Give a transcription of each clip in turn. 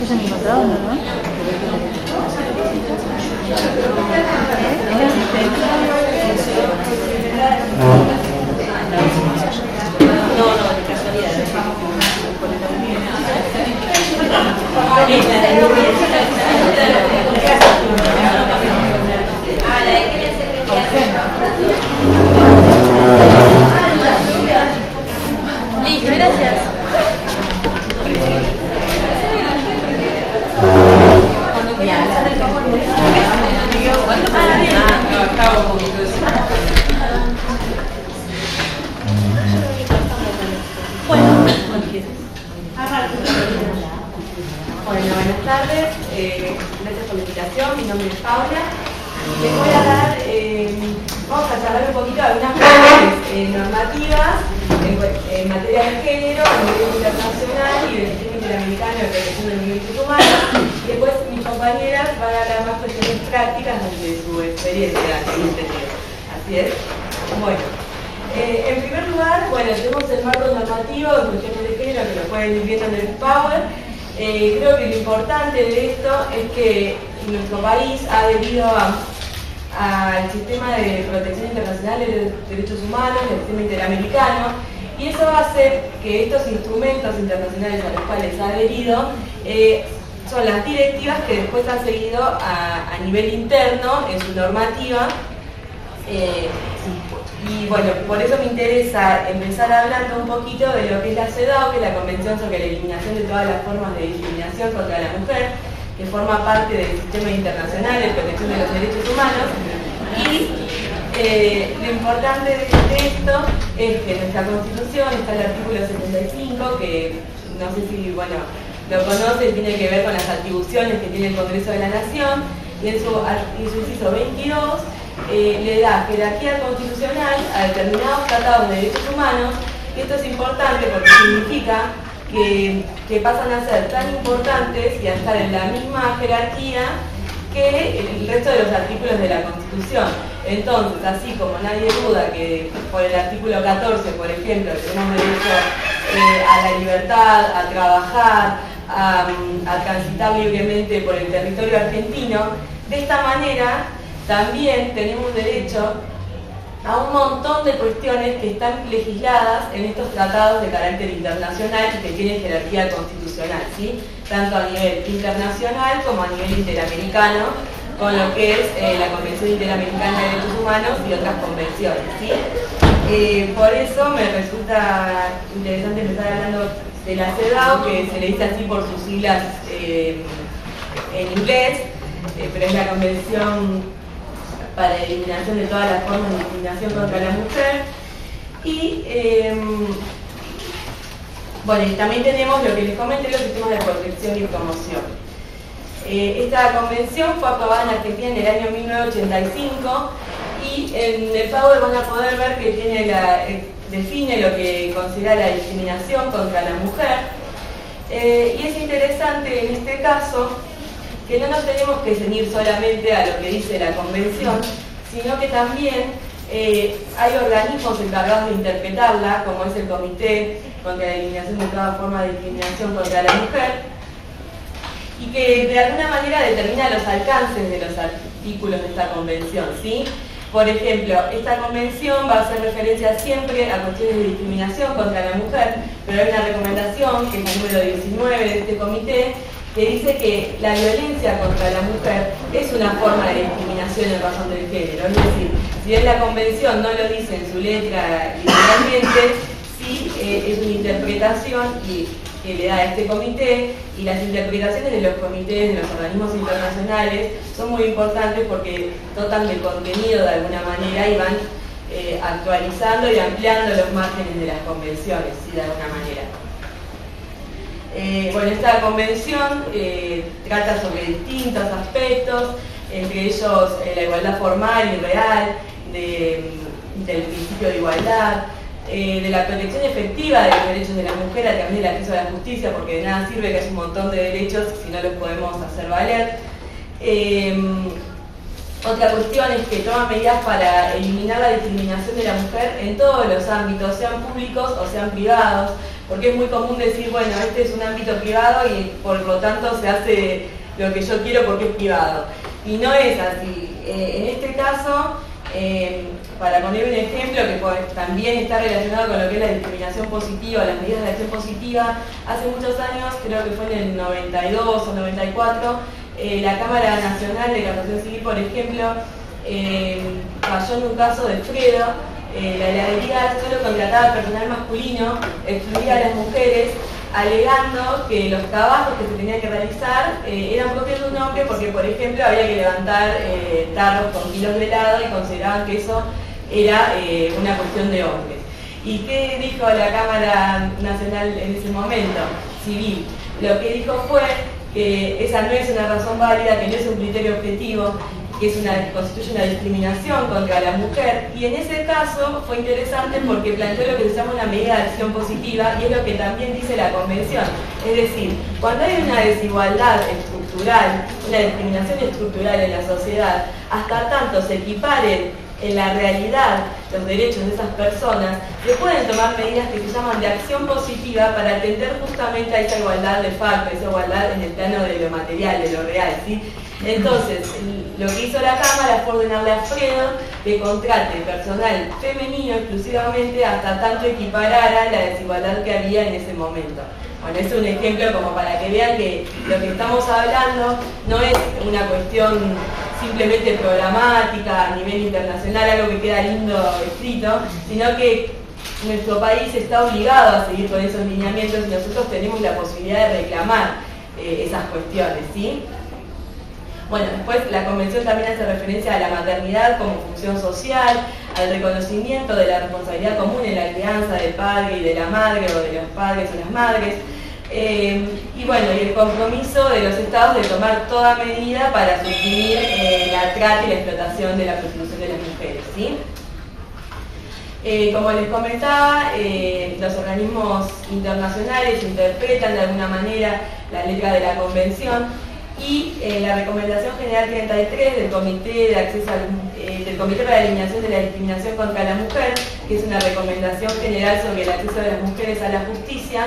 Eso me encontrado, ¿no? Listo, gracias. Bueno, buenas tardes, gracias por la invitación, mi nombre es Paula. Les voy a dar, vamos a charlar un poquito de algunas cuestiones normativas en materia de género a nivel internacional y del sistema interamericano de protección de los derechos humanos. Y después mis compañeras van a hablar más cuestiones prácticas desde su experiencia que han tenido. Así es. Bueno. En primer lugar, bueno, tenemos el marco normativo en cuestiones de género que lo pueden ir viendo en el Power. Creo que lo importante de esto es que nuestro país ha adherido al sistema de protección internacional de los derechos humanos, el sistema interamericano, y eso va a hacer que estos instrumentos internacionales a los cuales ha adherido son las directivas que después han seguido a nivel interno en su normativa. Y bueno, por eso me interesa empezar hablando un poquito de lo que es la CEDAW, que es la Convención sobre la Eliminación de todas las formas de discriminación contra la mujer, que forma parte del Sistema Internacional de Protección de los Derechos Humanos. Y lo importante de esto es que en nuestra Constitución está el artículo 75, que no sé si, bueno, lo conocen, tiene que ver con las atribuciones que tiene el Congreso de la Nación, y en su inciso 22 le da jerarquía constitucional a determinados tratados de derechos humanos, y esto es importante porque significa que pasan a ser tan importantes y a estar en la misma jerarquía que el resto de los artículos de la Constitución. Entonces, así como nadie duda que por el artículo 14, por ejemplo, tenemos derecho a la libertad, a trabajar, a transitar libremente por el territorio argentino, de esta manera también tenemos derecho a un montón de cuestiones que están legisladas en estos tratados de carácter internacional y que tienen jerarquía constitucional, ¿sí? Tanto a nivel internacional como a nivel interamericano, con lo que es la Convención Interamericana de Derechos Humanos y otras convenciones, ¿sí? Por eso me resulta interesante empezar hablando de la CEDAW, que se le dice así por sus siglas en inglés, pero es la Convención para la Eliminación de todas las formas de discriminación contra la mujer. Y bueno, y también tenemos lo que les comenté, los sistemas de protección y promoción. Esta convención fue aprobada en Argentina en el año 1985 y en el Power van a poder ver que define lo que considera la discriminación contra la mujer. Y es interesante en este caso que no nos tenemos que ceñir solamente a lo que dice la Convención, sino que también hay organismos encargados de interpretarla, como es el Comité contra la Eliminación de toda forma de discriminación contra la mujer, y que de alguna manera determina los alcances de los artículos de esta Convención, ¿sí? Por ejemplo, esta Convención va a hacer referencia siempre a cuestiones de discriminación contra la mujer, pero hay una recomendación, que es el número 19 de este comité, que dice que la violencia contra la mujer es una forma de discriminación en razón del género. Es decir, si bien la Convención no lo dice en su letra literalmente, sí es una interpretación que le da a este comité, y las interpretaciones de los comités, de los organismos internacionales, son muy importantes porque dotan de contenido de alguna manera y van actualizando y ampliando los márgenes de las convenciones, ¿sí? De alguna manera. Bueno, esta convención trata sobre distintos aspectos, entre ellos la igualdad formal y real, del principio de igualdad, de la protección efectiva de los derechos de la mujer, a través del acceso a la justicia, porque de nada sirve que haya un montón de derechos si no los podemos hacer valer. Otra cuestión es que toma medidas para eliminar la discriminación de la mujer en todos los ámbitos, sean públicos o sean privados, porque es muy común decir, bueno, este es un ámbito privado y por lo tanto se hace lo que yo quiero porque es privado. Y no es así. En este caso, para poner un ejemplo que también está relacionado con lo que es la discriminación positiva, las medidas de acción positiva, hace muchos años, creo que fue en el 92 o 94, la Cámara Nacional de Casación Civil, por ejemplo, falló en un caso de Fredo. La heladería solo contrataba personal masculino, excluía a las mujeres, alegando que los trabajos que se tenían que realizar eran propios de un hombre porque, por ejemplo, había que levantar tarros con kilos de helado y consideraban que eso era una cuestión de hombres. ¿Y qué dijo la Cámara Nacional en ese momento? Civil. Lo que dijo fue que esa no es una razón válida, que no es un criterio objetivo, que constituye una discriminación contra la mujer, y en ese caso fue interesante porque planteó lo que se llama una medida de acción positiva, y es lo que también dice la Convención. Es decir, cuando hay una desigualdad estructural, una discriminación estructural en la sociedad, hasta tanto se equiparen en la realidad los derechos de esas personas, se pueden tomar medidas que se llaman de acción positiva para atender justamente a esa igualdad de facto, esa igualdad en el plano de lo material, de lo real, ¿sí? Entonces, lo que hizo la Cámara fue ordenarle a Fredo que contrate personal femenino exclusivamente hasta tanto equiparara la desigualdad que había en ese momento. Bueno, es un ejemplo como para que vean que lo que estamos hablando no es una cuestión simplemente programática a nivel internacional, algo que queda lindo escrito, sino que nuestro país está obligado a seguir con esos lineamientos y nosotros tenemos la posibilidad de reclamar esas cuestiones, ¿sí? Bueno, después la Convención también hace referencia a la maternidad como función social, al reconocimiento de la responsabilidad común en la crianza del padre y de la madre, o de los padres y las madres, y bueno, y el compromiso de los estados de tomar toda medida para suprimir la trata y la explotación de la prostitución de las mujeres, ¿sí? Como les comentaba, los organismos internacionales interpretan de alguna manera la letra de la Convención y la Recomendación General 33 del Comité del Comité para la Eliminación de la Discriminación contra la Mujer, que es una recomendación general sobre el acceso de las mujeres a la justicia,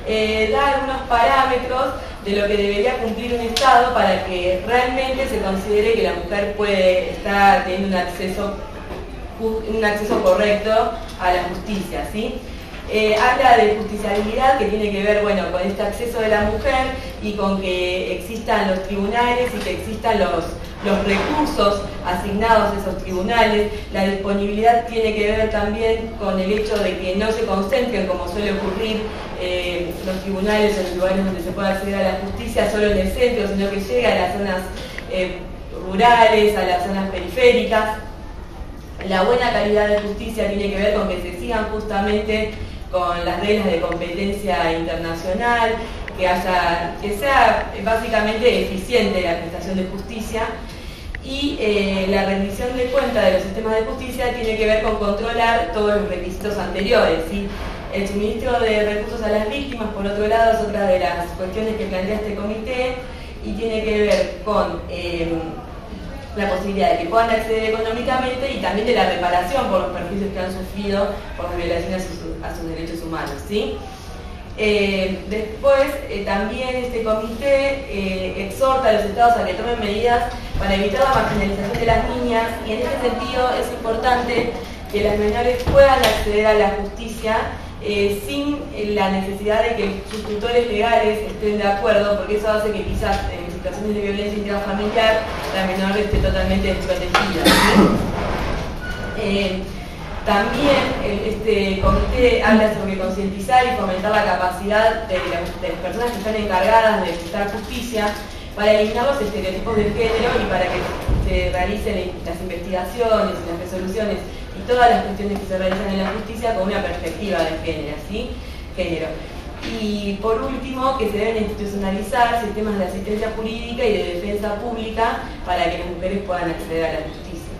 da algunos parámetros de lo que debería cumplir un Estado para que realmente se considere que la mujer puede estar teniendo un acceso correcto a la justicia, ¿sí? Habla de justiciabilidad, que tiene que ver, bueno, con este acceso de la mujer y con que existan los tribunales y que existan los recursos asignados a esos tribunales. La disponibilidad tiene que ver también con el hecho de que no se concentren, como suele ocurrir, los tribunales en los lugares donde se puede acceder a la justicia solo en el centro, sino que llega a las zonas rurales, a las zonas periféricas. La buena calidad de justicia tiene que ver con que se sigan justamente con las reglas de competencia internacional, que sea básicamente eficiente la prestación de justicia, y la rendición de cuentas de los sistemas de justicia tiene que ver con controlar todos los requisitos anteriores, ¿sí? El suministro de recursos a las víctimas, por otro lado, es otra de las cuestiones que plantea este comité y tiene que ver con la posibilidad de que puedan acceder económicamente y también de la reparación por los perjuicios que han sufrido por las violaciones a sus derechos humanos, ¿sí? Después, también este comité exhorta a los estados a que tomen medidas para evitar la marginalización de las niñas, y en este sentido es importante que las menores puedan acceder a la justicia sin la necesidad de que sus tutores legales estén de acuerdo, porque eso hace que quizás en situaciones de violencia intrafamiliar la menor esté totalmente desprotegida, ¿sí? También este comité habla sobre concientizar y fomentar la capacidad de las personas que están encargadas de prestar justicia para eliminar los estereotipos de género y para que se realicen las investigaciones y las resoluciones y todas las cuestiones que se realizan en la justicia con una perspectiva de género, ¿sí? Y por último, que se deben institucionalizar sistemas de asistencia jurídica y de defensa pública para que las mujeres puedan acceder a la justicia.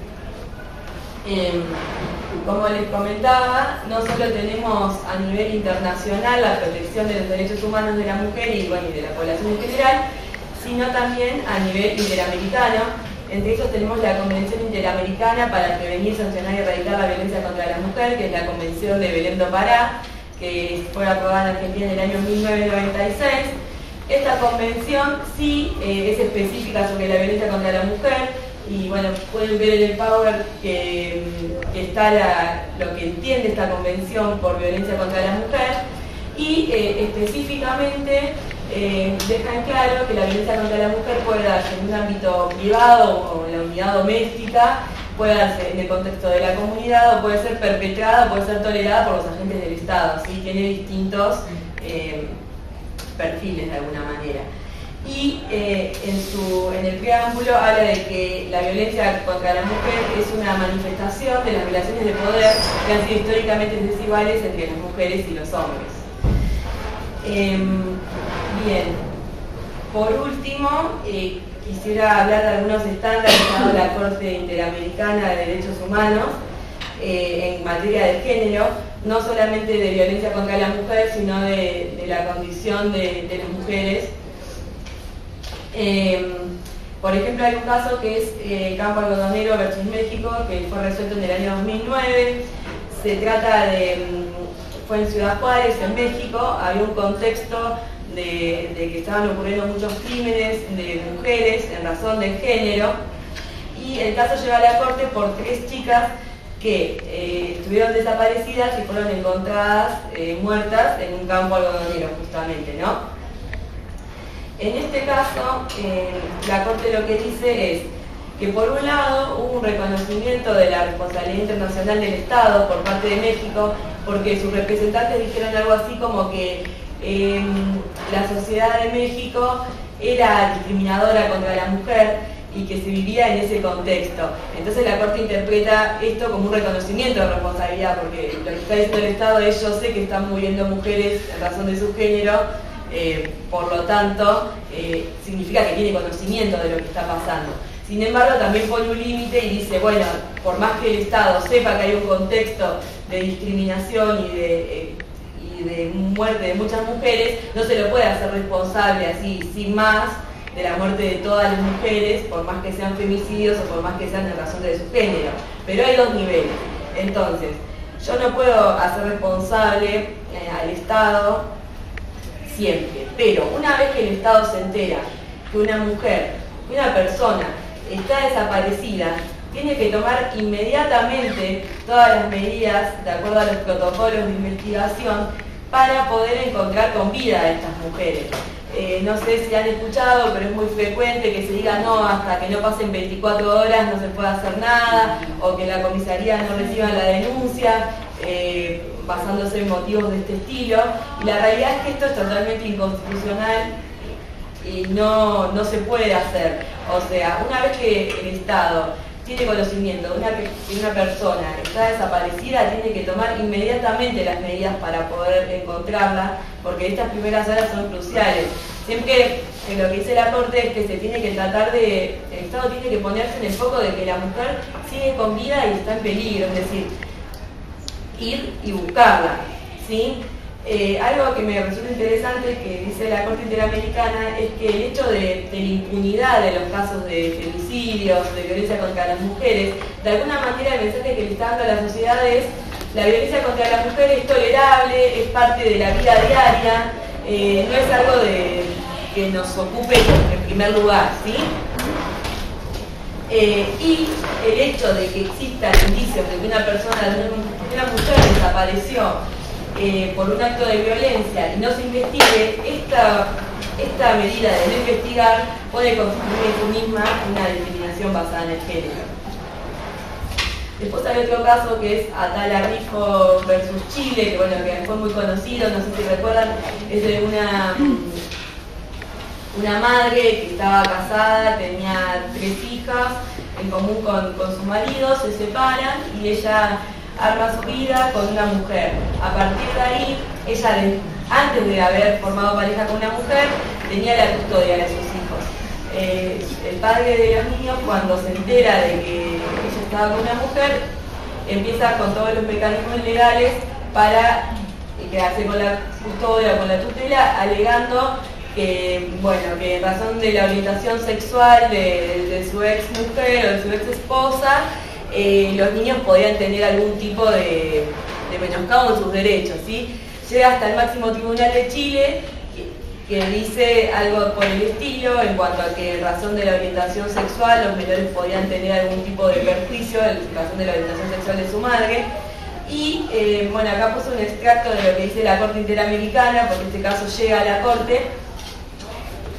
Como les comentaba, no solo tenemos a nivel internacional la protección de los derechos humanos de la mujer y, bueno, y de la población en general, sino también a nivel interamericano. Entre ellos tenemos la Convención Interamericana para Prevenir, Sancionar y Erradicar la Violencia contra la Mujer, que es la Convención de Belém do Pará, que fue aprobada en Argentina en el año 1996. Esta convención sí es específica sobre la violencia contra la mujer, y bueno, pueden ver en el Power que está lo que entiende esta convención por violencia contra la mujer, y específicamente deja en claro que la violencia contra la mujer puede darse en un ámbito privado o en la unidad doméstica, puede darse en el contexto de la comunidad, o puede ser perpetrada, puede ser tolerada por los agentes del Estado, ¿sí? Tiene distintos perfiles de alguna manera. Y en el preámbulo habla de que la violencia contra la mujer es una manifestación de las relaciones de poder que han sido históricamente desiguales entre las mujeres y los hombres. Bien, por último, quisiera hablar de algunos estándares que ha dado la Corte Interamericana de Derechos Humanos en materia de género, no solamente de violencia contra la mujer, sino de la condición de las mujeres. Por ejemplo, hay un caso que es Campo Algodonero versus México, que fue resuelto en el año 2009. Se trata fue en Ciudad Juárez, en México. Había un contexto de que estaban ocurriendo muchos crímenes de mujeres en razón de género, y el caso llegó a la corte por 3 chicas que estuvieron desaparecidas y fueron encontradas muertas en un campo algodonero, justamente, ¿no? En este caso, la Corte lo que dice es que por un lado hubo un reconocimiento de la responsabilidad internacional del Estado por parte de México, porque sus representantes dijeron algo así como que la sociedad de México era discriminadora contra la mujer y que se vivía en ese contexto. Entonces la Corte interpreta esto como un reconocimiento de responsabilidad, porque lo que está diciendo el Estado es: yo sé que están muriendo mujeres en razón de su género, por lo tanto significa que tiene conocimiento de lo que está pasando. Sin embargo, también pone un límite y dice, bueno, por más que el Estado sepa que hay un contexto de discriminación y de muerte de muchas mujeres, no se lo puede hacer responsable así, sin más, de la muerte de todas las mujeres, por más que sean femicidios o por más que sean en razón de su género. Pero hay 2 niveles. Entonces, yo no puedo hacer responsable al Estado siempre, pero una vez que el Estado se entera que una mujer, una persona, está desaparecida, tiene que tomar inmediatamente todas las medidas de acuerdo a los protocolos de investigación para poder encontrar con vida a estas mujeres. No sé si han escuchado, pero es muy frecuente que se diga no, hasta que no pasen 24 horas no se puede hacer nada, o que la comisaría no reciba la denuncia, basándose en motivos de este estilo. Y la realidad es que esto es totalmente inconstitucional y no se puede hacer. O sea, una vez que el Estado tiene conocimiento de que una persona está desaparecida, tiene que tomar inmediatamente las medidas para poder encontrarla, porque estas primeras horas son cruciales. Siempre lo que dice la Corte es que se tiene que tratar el Estado tiene que ponerse en el foco de que la mujer sigue con vida y está en peligro, es decir, ir y buscarla, ¿sí? Algo que me resulta interesante que dice la Corte Interamericana es que el hecho de la impunidad de los casos de femicidios, de violencia contra las mujeres, de alguna manera el mensaje que le está dando a la sociedad es: la violencia contra la mujer es tolerable, es parte de la vida diaria, no es algo que nos ocupe en primer lugar, ¿sí? Y el hecho de que existan indicios de que una persona, de una mujer desapareció por un acto de violencia y no se investigue, esta medida de no investigar puede constituir en sí misma una discriminación basada en el género. Después hay otro caso que es Atala Rijo versus Chile, que bueno, que fue muy conocido, no sé si recuerdan, es de una madre que estaba casada, tenía 3 hijas en común con su marido, se separan y ella arma su vida con una mujer. A partir de ahí, ella, antes de haber formado pareja con una mujer, tenía la custodia de sus hijos. El padre de los niños, cuando se entera de que ella estaba con una mujer, empieza con todos los mecanismos legales para quedarse con la custodia, con la tutela, alegando que, bueno, que en razón de la orientación sexual de su ex mujer o de su ex esposa, los niños podían tener algún tipo de menoscabo en sus derechos, ¿sí? Llega hasta el máximo tribunal de Chile, que dice algo por el estilo en cuanto a que en razón de la orientación sexual los menores podían tener algún tipo de perjuicio en razón de la orientación sexual de su madre. Y bueno, acá puse un extracto de lo que dice la Corte Interamericana, porque este caso llega a la Corte.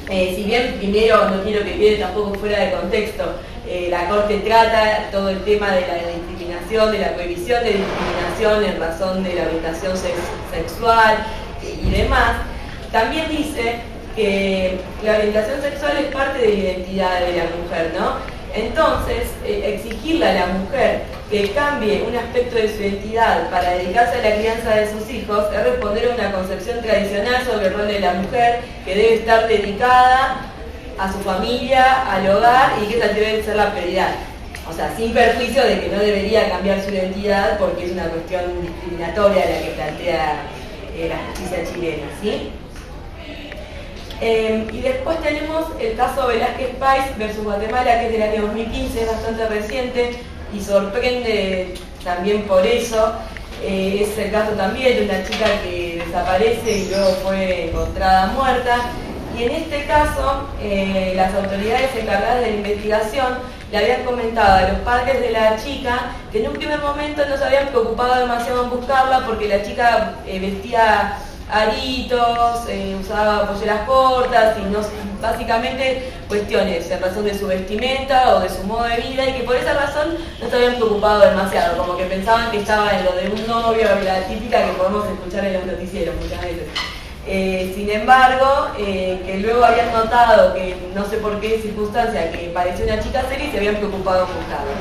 Si bien primero no quiero que quede tampoco fuera de contexto, la Corte trata todo el tema de la discriminación, de la prohibición de discriminación en razón de la orientación sexual y demás. También dice que la orientación sexual es parte de la identidad de la mujer, ¿no? Entonces, exigirle a la mujer que cambie un aspecto de su identidad para dedicarse a la crianza de sus hijos es responder a una concepción tradicional sobre el rol de la mujer que debe estar dedicada a su familia, al hogar y que esa debe ser la prioridad. O sea, sin perjuicio de que no debería cambiar su identidad porque es una cuestión discriminatoria la que plantea la justicia chilena, ¿sí? Y después tenemos el caso Velázquez Pais versus Guatemala, que es del año 2015, es bastante reciente y sorprende también por eso. Es el caso también de una chica que desaparece y luego fue encontrada muerta. Y en este caso, las autoridades encargadas de la investigación le habían comentado a los padres de la chica que en un primer momento no se habían preocupado demasiado en buscarla porque la chica vestía aritos, usaba polleras cortas y no, básicamente cuestiones en razón de su vestimenta o de su modo de vida y que por esa razón no se habían preocupado demasiado, como que pensaban que estaba en lo de un novio, la típica que podemos escuchar en los noticieros muchas veces. Sin embargo, que luego habían notado que no sé por qué circunstancia que parecía una chica seria y se habían preocupado en buscarla.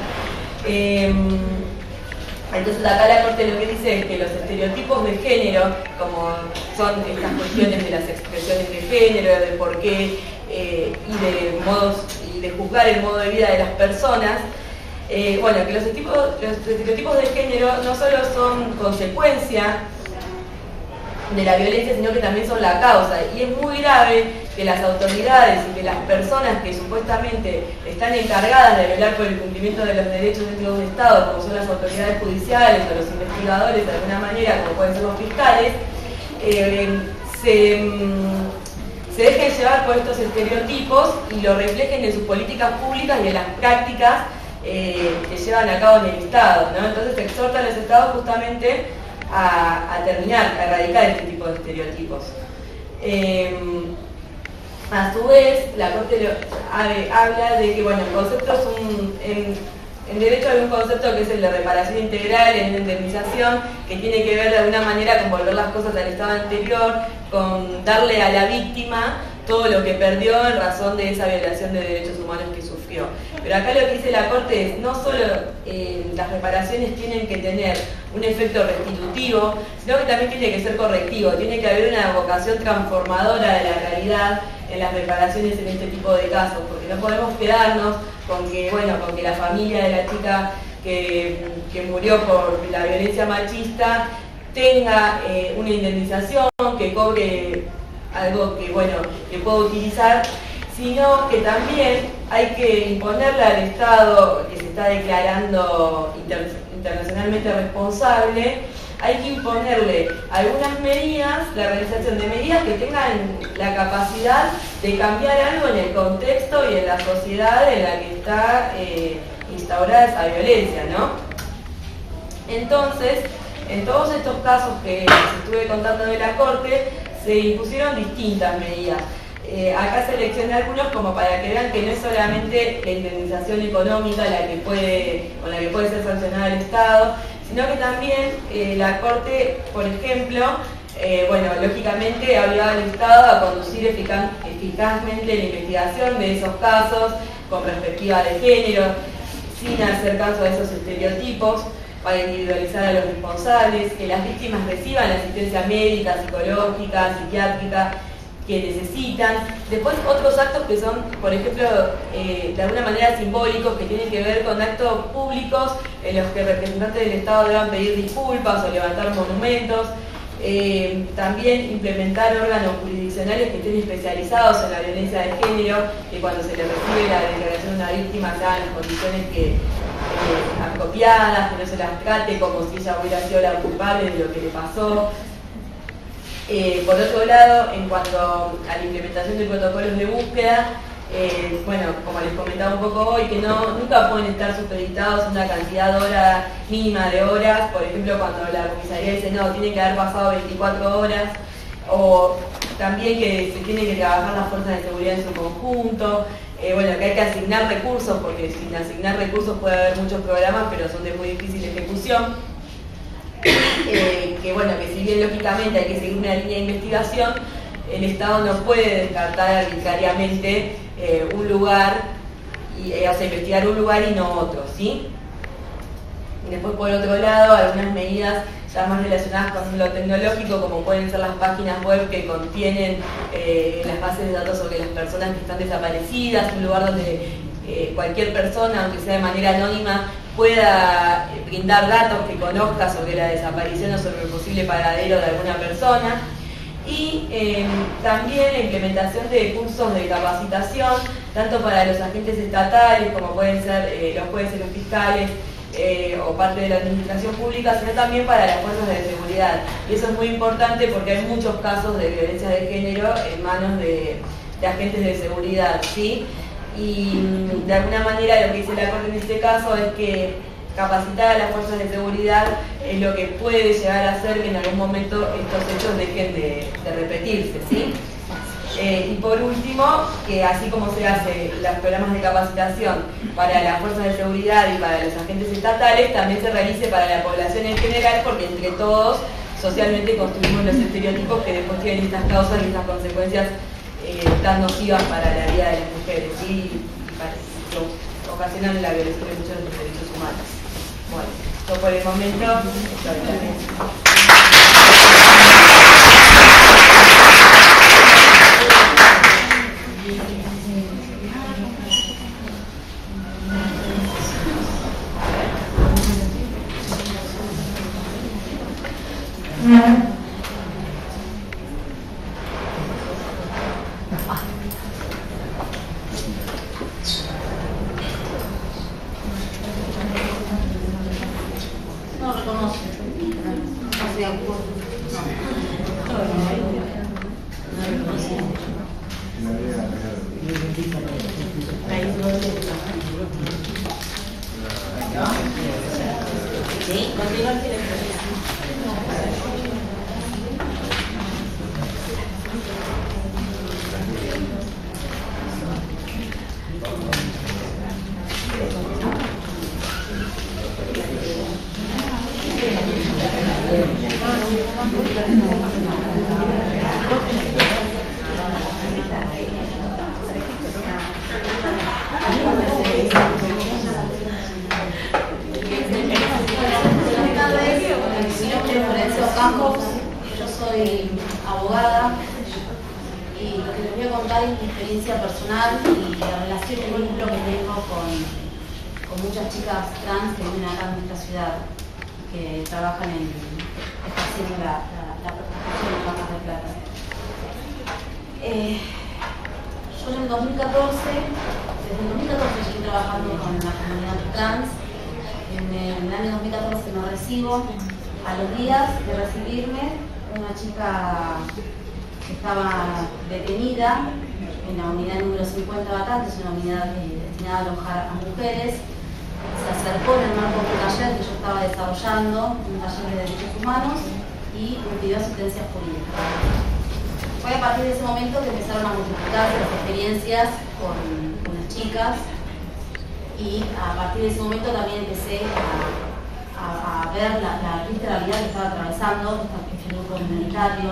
Entonces acá la Corte lo que dice es que los estereotipos de género, como son estas cuestiones de las expresiones de género, de por qué y de juzgar el modo de vida de las personas, bueno, que los estereotipos de género no solo son consecuencia de la violencia, sino que también son la causa. Y es muy grave que las autoridades y que las personas que supuestamente están encargadas de velar por el cumplimiento de los derechos dentro de un Estado, como son las autoridades judiciales o los investigadores de alguna manera, como pueden ser los fiscales, se dejen llevar por estos estereotipos y lo reflejen en sus políticas públicas y en las prácticas que llevan a cabo en el Estado, ¿no? Entonces exhorta a los Estados justamente a terminar, a erradicar este tipo de estereotipos. A su vez, la Corte habla de que, bueno, el concepto es en derecho hay un concepto que es el de reparación integral, el de indemnización, que tiene que ver de alguna manera con volver las cosas al estado anterior, con darle a la víctima todo lo que perdió en razón de esa violación de derechos humanos que sufrió. Pero acá lo que dice la Corte es, no solo las reparaciones tienen que tener un efecto restitutivo, sino que también tiene que ser correctivo, tiene que haber una vocación transformadora de la realidad en las reparaciones en este tipo de casos, porque no podemos quedarnos con que, bueno, con que la familia de la chica que murió por la violencia machista tenga una indemnización, que cobre algo que, bueno, que pueda utilizar, sino que también hay que imponerle al Estado que se está declarando internacionalmente responsable, hay que imponerle algunas medidas, la realización de medidas que tengan la capacidad de cambiar algo en el contexto y en la sociedad en la que está instaurada esa violencia, ¿no? Entonces, en todos estos casos que les estuve contando de la Corte, se impusieron distintas medidas. Acá seleccioné algunos como para que vean que no es solamente la indemnización económica con la que puede ser sancionado el Estado, sino que también la Corte, por ejemplo, bueno, lógicamente obligaba al Estado a conducir eficazmente la investigación de esos casos con perspectiva de género, sin hacer caso a esos estereotipos, para individualizar a los responsables, que las víctimas reciban la asistencia médica, psicológica, psiquiátrica que necesitan. Después otros actos que son, por ejemplo, de alguna manera simbólicos, que tienen que ver con actos públicos en los que representantes del Estado deban pedir disculpas o levantar monumentos. También implementar órganos jurisdiccionales que estén especializados en la violencia de género, que cuando se le recibe la declaración de una víctima se hagan en condiciones apropiadas, que no se las trate como si ella hubiera sido la culpable de lo que le pasó. Por otro lado, en cuanto a la implementación de protocolos de búsqueda, bueno, como les comentaba un poco hoy, que nunca pueden estar supeditados a una cantidad de horas mínima de horas. Por ejemplo, cuando la comisaría dice no, tiene que haber pasado 24 horas, o también que se tienen que trabajar las fuerzas de seguridad en su conjunto. Bueno, que hay que asignar recursos, porque sin asignar recursos puede haber muchos programas, pero son de muy difícil ejecución. Que bueno, que si bien lógicamente hay que seguir una línea de investigación, el Estado no puede descartar arbitrariamente un lugar, o sea, investigar un lugar y no otro, ¿sí? Y después, por otro lado, algunas medidas ya más relacionadas con lo tecnológico, como pueden ser las páginas web que contienen las bases de datos sobre las personas que están desaparecidas, un lugar donde cualquier persona, aunque sea de manera anónima, pueda brindar datos que conozca sobre la desaparición o sobre el posible paradero de alguna persona. Y también la implementación de cursos de capacitación, tanto para los agentes estatales, como pueden ser los jueces, los fiscales, o parte de la administración pública, sino también para las fuerzas de seguridad. Y eso es muy importante porque hay muchos casos de violencia de género en manos de agentes de seguridad, ¿sí? Y de alguna manera lo que dice la Corte en este caso es que capacitar a las fuerzas de seguridad es lo que puede llegar a hacer que en algún momento estos hechos dejen de repetirse, ¿sí? Y por último, que así como se hacen los programas de capacitación para las fuerzas de seguridad y para los agentes estatales, también se realice para la población en general, porque entre todos socialmente construimos los estereotipos que después tienen estas causas y estas consecuencias tan nocivas para la vida de las mujeres, ¿sí? Y ocasionan la violación de muchos de los derechos humanos. Bueno, esto por el momento, No reconoce. No se acuerda. Sí, continúa el director. Yo soy abogada y lo que les voy a contar es mi experiencia personal y la relación y vínculo que tengo con muchas chicas trans que viven acá en nuestra ciudad, que trabajan haciendo la prostitución en Bajas de Plata. Yo en el 2014, desde el 2014 estoy trabajando con la comunidad trans. En el año 2014 me recibo. A los días de recibirme, una chica que estaba detenida en la unidad número 50 Batán, que es una unidad destinada a alojar a mujeres, se acercó en el marco de un taller que yo estaba desarrollando, un taller de derechos humanos, y me pidió asistencia jurídica. Fue a partir de ese momento que empezaron a multiplicarse las experiencias con las chicas, y a partir de ese momento también empecé a ver la triste realidad que estaba atravesando este grupo comunitario.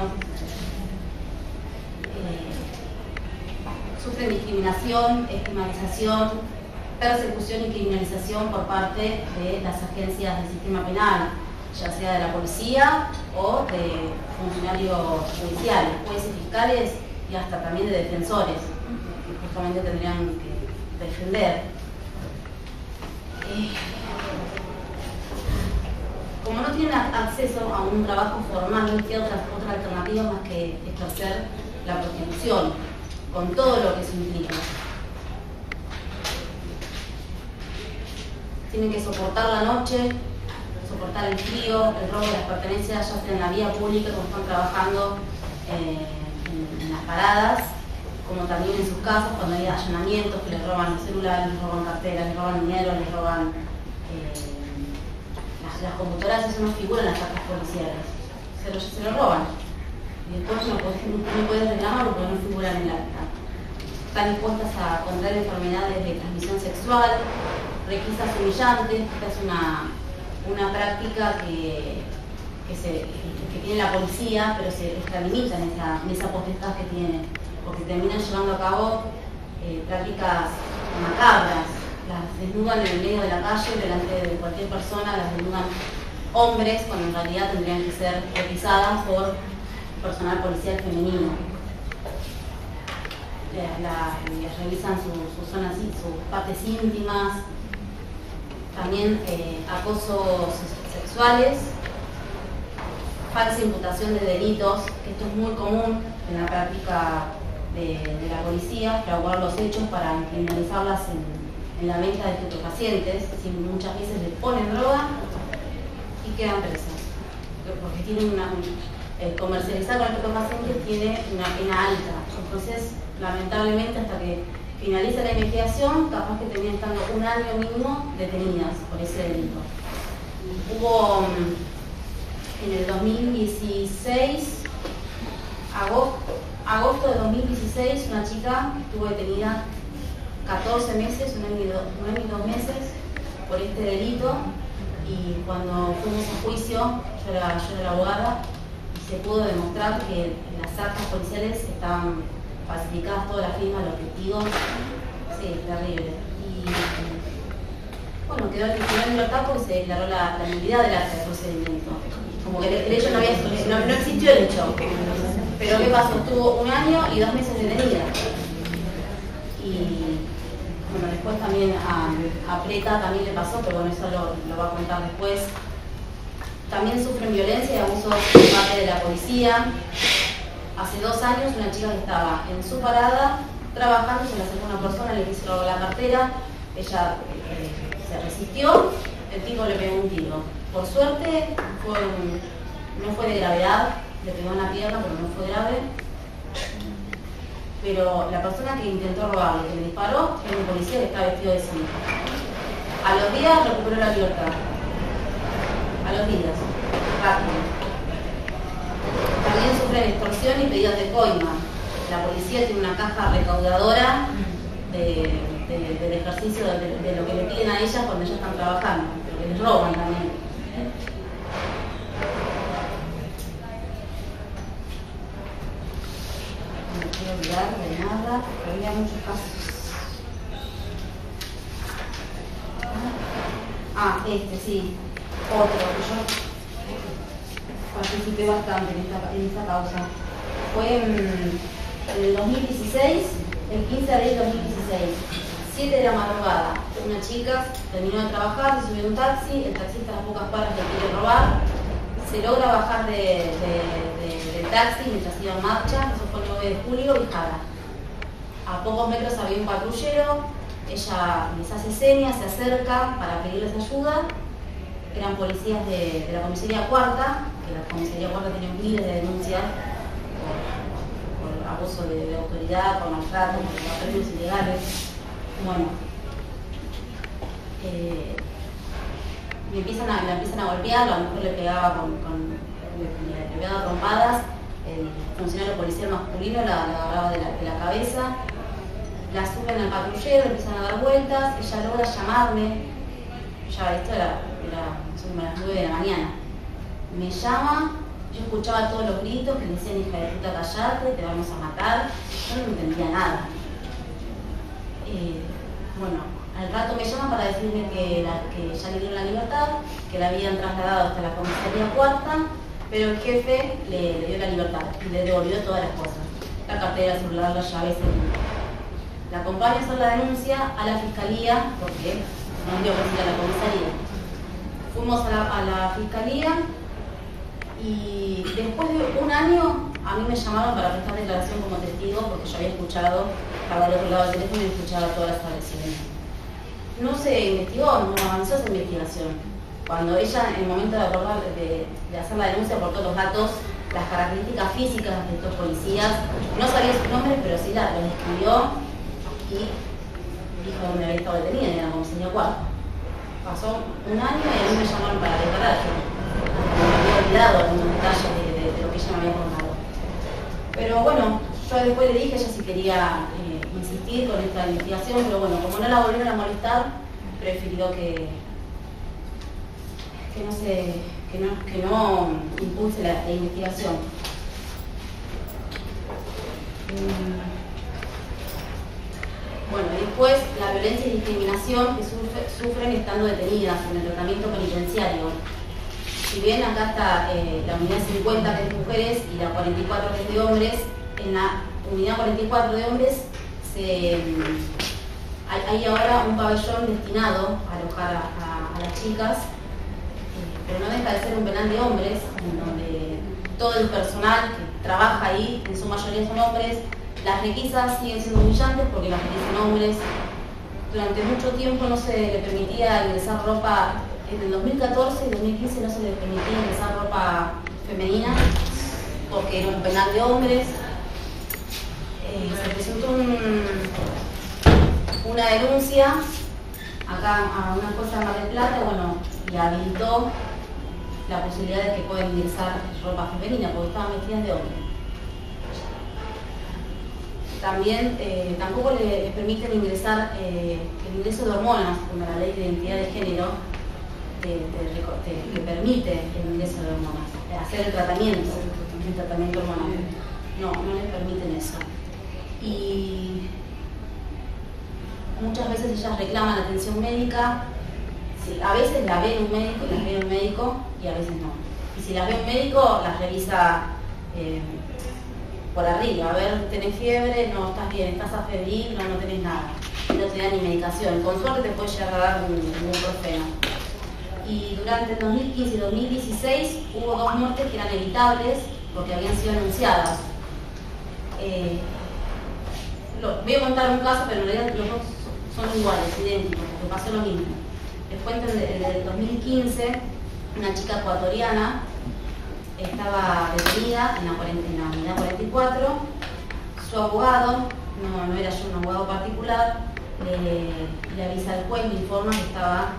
Sufren discriminación, estigmatización, persecución y criminalización por parte de las agencias del sistema penal, ya sea de la policía o de funcionarios judiciales, jueces, fiscales y hasta también de defensores, que justamente tendrían que defender. como no tienen acceso a un trabajo formal, no tienen otra alternativa más que ejercer la prostitución, con todo lo que eso implica. Tienen que soportar la noche, soportar el frío, el robo de las pertenencias, ya sea en la vía pública, como están trabajando en las paradas, como también en sus casas, cuando hay allanamientos, que les roban los celulares, les roban carteras, les roban dinero, les roban las computadoras. Eso no figura en las actas policiales, se lo roban. Y después no puedes reclamarlo porque no figuran en el acta. Están dispuestas a contraer enfermedades de transmisión sexual, requisas humillantes. Esta es una práctica que tiene la policía, pero se extralimita en esa potestad que tiene, porque terminan llevando a cabo prácticas macabras. Las desnudan en el medio de la calle, delante de cualquier persona, las desnudan hombres, cuando en realidad tendrían que ser requisadas por personal policial femenino. Les revisan sus zonas, sus partes íntimas, también acosos sexuales, falsa imputación de delitos, que esto es muy común en la práctica de la policía, fraguar los hechos para criminalizarlas en la venta de estupefacientes. Muchas veces les ponen droga y quedan presas, porque tienen comercializar con estupefacientes tiene una pena alta. Entonces, lamentablemente, hasta que finaliza la investigación, capaz que terminan estando un año mínimo detenidas por ese delito. Hubo en el 2016, agosto de 2016, una chica estuvo detenida 14 meses, un año y 2 meses, por este delito, y cuando fuimos a juicio, yo era la abogada, y se pudo demostrar que las actas policiales estaban falsificadas, todas las firmas, los testigos. Sí, terrible. Y bueno, quedó en libertad porque se declaró la nulidad del acta de procedimiento. Como que el hecho no existió el hecho. Pero ¿qué pasó? Estuvo un año y 2 meses detenida. Y bueno, después también a Preta también le pasó, pero bueno, eso lo va a contar después. También sufren violencia y abuso por parte de la policía. Hace 2 años una chica que estaba en su parada trabajando, se le acercó una persona, le quiso robar la cartera, ella se resistió, el tipo le pegó un tiro. Por suerte no fue de gravedad, le pegó en la pierna, pero no fue grave. Pero la persona que intentó robarle, que le disparó, era un policía que estaba vestido de civil. A los días recuperó la libertad. A los días, rápido. También sufren extorsión y pedidos de coima. La policía tiene una caja recaudadora del ejercicio de lo que le piden a ellas cuando ellas están trabajando, pero que les roban también. No quiero olvidar de nada, pero había muchos casos. Sí, otro que yo participé bastante en esta causa. Fue en el 2016, el 15 de abril de 2016, 7 de la madrugada. Una chica terminó de trabajar, se subió a un taxi, el taxista a las pocas cuadras le quiere robar, se logra bajar del taxi mientras iba en marcha. Eso fue el 9 de julio, Vijara. A pocos metros había un patrullero, ella les hace señas, se acerca para pedirles ayuda. Eran policías de la comisaría cuarta, que la comisaría cuarta tenía miles de denuncias por abuso de autoridad, por maltrato, por papeles ilegales. Bueno, la empiezan a golpear, la mujer le pegaba le pegaba trompadas, el funcionario policial masculino la agarraba de la cabeza, la suben al patrullero, empiezan a dar vueltas, ella logra llamarme, ya esto era son las 9 de la mañana, me llama, yo escuchaba todos los gritos que le decían: hija de puta, callate, te vamos a matar. Yo no entendía nada. Bueno, al rato me llaman para decirme que ya le dieron la libertad, que la habían trasladado hasta la comisaría cuarta, pero el jefe le dio la libertad y le devolvió todas las cosas: la cartera, el celular, las llaves, la acompaña a hacer la denuncia a la fiscalía porque no dio que ir a la comisaría. fuimos a la fiscalía y después de un año a mí me llamaron para prestar declaración como testigo porque yo había escuchado, estaba al otro lado del teléfono y escuchaba todas las agresiones. No se investigó, no avanzó esa investigación. Cuando ella, en el momento de abordar, de hacer la denuncia, aportó los datos, las características físicas de estos policías, no sabía sus nombres, pero sí los describió y dijo dónde había estado detenida, era como señor Cuarto. Pasó un año y a mí me llamaron para declarar. Me había olvidado algunos detalles de lo que ella me había contado. Pero bueno, yo después le dije a ella si quería insistir con esta investigación, pero bueno, como no la volvieron a molestar, prefirió que no impulse la investigación. Bueno, después la violencia y discriminación que sufren estando detenidas en el tratamiento penitenciario. Si bien acá está la unidad 50 que es de mujeres y la 44 que es de hombres, en la unidad 44 de hombres hay ahora un pabellón destinado a alojar a las chicas, pero no deja de ser un penal de hombres, en donde todo el personal que trabaja ahí, en su mayoría son hombres. Las requisas siguen siendo humillantes porque las requisan hombres. Durante mucho tiempo no se le permitía ingresar ropa, en el 2014 y 2015 no se le permitía ingresar ropa femenina porque era un penal de hombres. Se presentó una denuncia acá a una jueza de Mar del Plata, bueno, y habilitó la posibilidad de que puedan ingresar ropa femenina porque estaban vestidas de hombre. También tampoco les permiten ingresar el ingreso de hormonas, como la ley de identidad de género que permite el ingreso de hormonas, hacer el tratamiento hormonal. No les permiten eso. Y muchas veces ellas reclaman atención médica. Sí, a veces las ve un médico y a veces no. Y si las ve un médico, las revisa por arriba, a ver, tenés fiebre, no estás bien, estás afebril, no tenés nada, no te da ni medicación, con suerte te puede llegar a dar un ibuprofeno. Y durante el 2015 y 2016 hubo 2 muertes que eran evitables porque habían sido anunciadas. Voy a contar un caso, pero en realidad los dos son iguales, idénticos, porque pasó lo mismo. Les cuento en el 2015, una chica ecuatoriana estaba detenida en la unidad 44. Su abogado, no era yo un abogado particular, le avisa al juez, le informa que estaba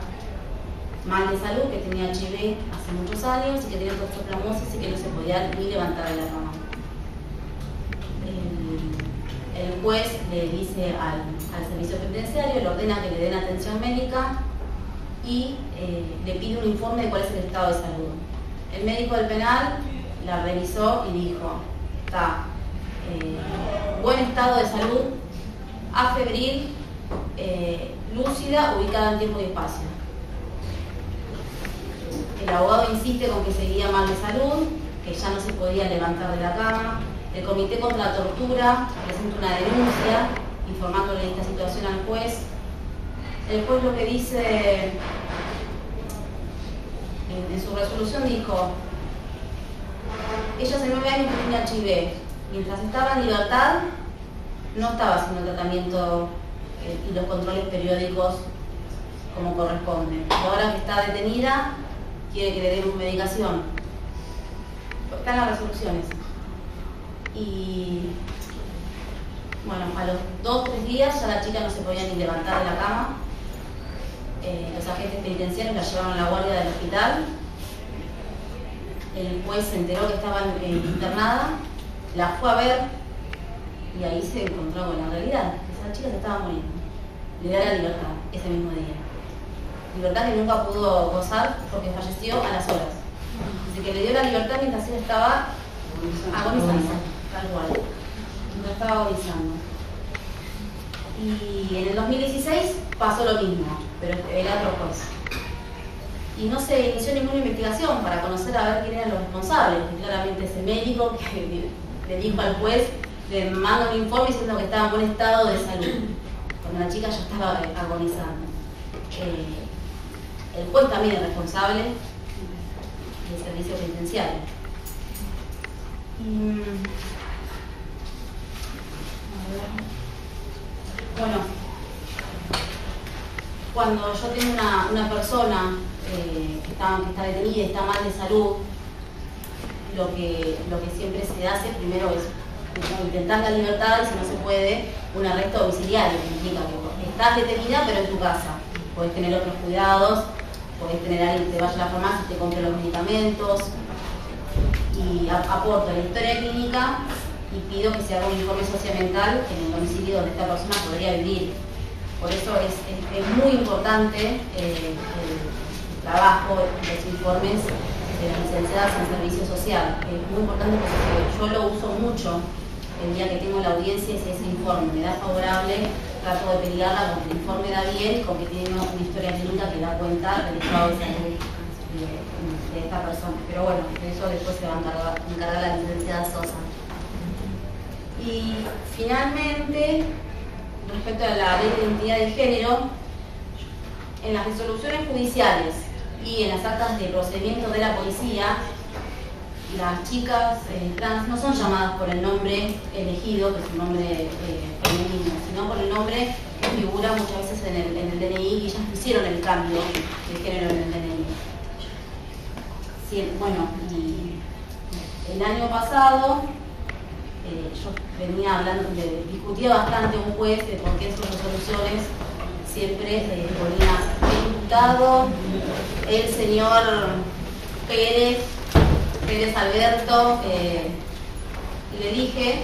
mal de salud, que tenía HIV hace muchos años y que tenía toxoplasmosis y que no se podía ni levantar de la cama. El juez le dice al servicio penitenciario, le ordena que le den atención médica y le pide un informe de cuál es el estado de salud. El médico del penal la revisó y dijo, está buen estado de salud, afebril, lúcida, ubicada en tiempo y espacio. El abogado insiste con que seguía mal de salud, que ya no se podía levantar de la cama. El Comité contra la Tortura presenta una denuncia informándole de esta situación al juez. El juez lo que dice en su resolución dijo, ella hace 9 años que tenía HIV, mientras estaba en libertad no estaba haciendo el tratamiento y los controles periódicos como corresponde. Y ahora que está detenida, quiere que le demos medicación. Están las resoluciones. Y bueno, a los 2 o 3 días ya la chica no se podía ni levantar de la cama. Los agentes penitenciarios la llevaron a la guardia del hospital. El juez se enteró que estaba internada, la fue a ver y ahí se encontró con la realidad, que esa chica se estaba muriendo. Le da la libertad ese mismo día. Libertad que nunca pudo gozar porque falleció a las horas. Dice que le dio la libertad mientras ella estaba agonizando, tal cual. Mientras estaba agonizando. Y en el 2016 pasó lo mismo, pero era otro juez. Y no se inició ninguna investigación para conocer a ver quién eran los responsables, que claramente ese médico que le dijo al juez, le manda un informe diciendo que estaba en buen estado de salud, cuando la chica ya estaba agonizando. el juez también es responsable del servicio penitenciario. Bueno, cuando yo tengo una persona que está detenida y está mal de salud, lo que siempre se hace primero es intentar la libertad, y si no se puede, un arresto domiciliario, que implica que estás detenida pero en tu casa. Podés tener otros cuidados, podés tener a alguien que te vaya a la farmacia y te compre los medicamentos, y aporto la historia clínica y pido que se haga un informe socioambiental en el domicilio donde esta persona podría vivir. Por eso es muy importante el trabajo, los informes de las licenciadas en servicio social. Es muy importante porque yo lo uso mucho el día que tengo la audiencia, y si ese informe me da favorable, trato de pelearla con que el informe da bien y con que tiene una historia clínica que da cuenta del estado de salud de esta persona. Pero bueno, de eso después se va a encargar la licenciada Sosa. Y finalmente, respecto a la ley de identidad de género, en las resoluciones judiciales y en las actas de procedimiento de la policía, las chicas trans no son llamadas por el nombre elegido, que es un nombre femenino, sino por el nombre que figura muchas veces en el DNI, y ellas hicieron el cambio de género en el DNI. Sí, bueno, y el año pasado yo venía hablando, discutía bastante un juez de por qué sus resoluciones siempre ponía el diputado, el señor Pérez Alberto, y le dije,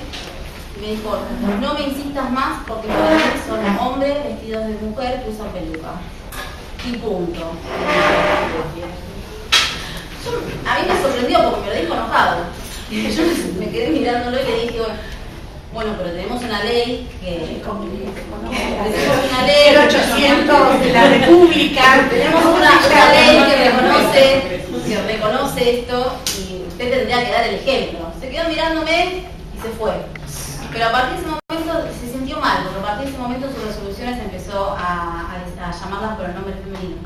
y me dijo, no me insistas más porque para mí son hombres vestidos de mujer que usan peluca. Y punto. A mí me sorprendió porque me lo dijo enojado. Yo me quedé mirándolo y le dije, bueno, pero tenemos una ley que... Tenemos una ley... 800 de la República. Tenemos una ley que reconoce esto, y usted tendría que dar el ejemplo. Se quedó mirándome y se fue. Pero a partir de ese momento se sintió mal, porque a partir de ese momento sus resoluciones empezó a llamarlas por el nombre femenino.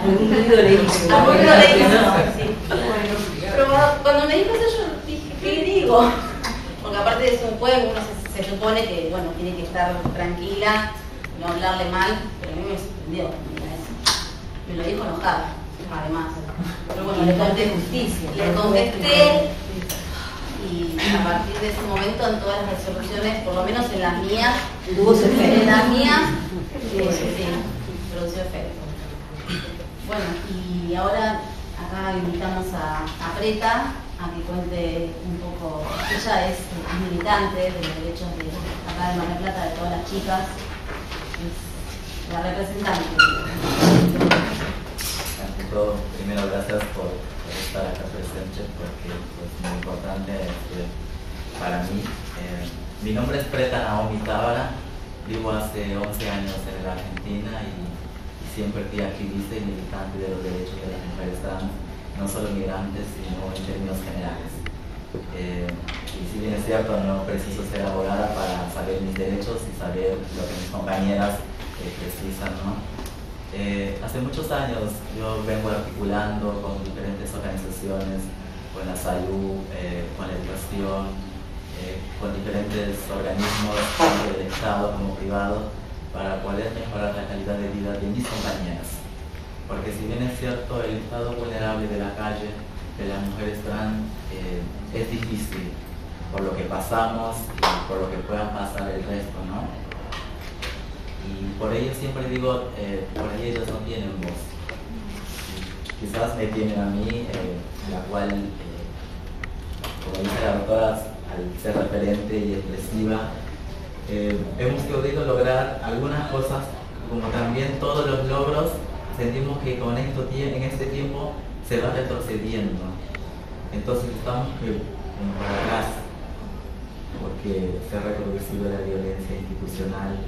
Algún ruido le hizo. Algún ruido le hizo, sí. Pero cuando me dijo eso, yo dije, ¿qué le digo? Porque aparte de ser un juego, uno se supone que, bueno, tiene que estar tranquila, no hablarle mal, pero a mí me sorprendió. Me lo dijo enojada, además. Pero bueno, le contesté, y a partir de ese momento en todas las resoluciones, por lo menos en las mías, sí, produció efecto. Bueno, y ahora acá invitamos a Preta a que cuente un poco. Ella es militante de los derechos de acá de Mar del Plata, de todas las chicas, es la representante. Ante todo, primero gracias por estar acá presente, porque es muy importante para mí. Mi nombre es Preta Naomi Tábara, vivo hace 11 años en la Argentina y siempre fui activista y militante de los derechos de las mujeres trans, no solo migrantes, sino en términos generales. Y si bien es cierto, no preciso ser abogada para saber mis derechos y saber lo que mis compañeras precisan, ¿no? Hace muchos años yo vengo articulando con diferentes organizaciones, con la salud, con la educación, con diferentes organismos, tanto del Estado como privado, para poder mejorar la calidad de vida de mis compañeras. Porque si bien es cierto, el estado vulnerable de la calle, de las mujeres trans, es difícil por lo que pasamos y por lo que pueda pasar el resto, ¿no? Y por ello siempre digo, por ahí ellos no tienen voz. Quizás me tienen a mí, la cual, como dice la doctora, al ser referente y expresiva, hemos podido lograr algunas cosas, como también todos los logros, sentimos que con esto, en este tiempo se va retrocediendo. Entonces estamos para atrás, porque se ha reproducido la violencia institucional,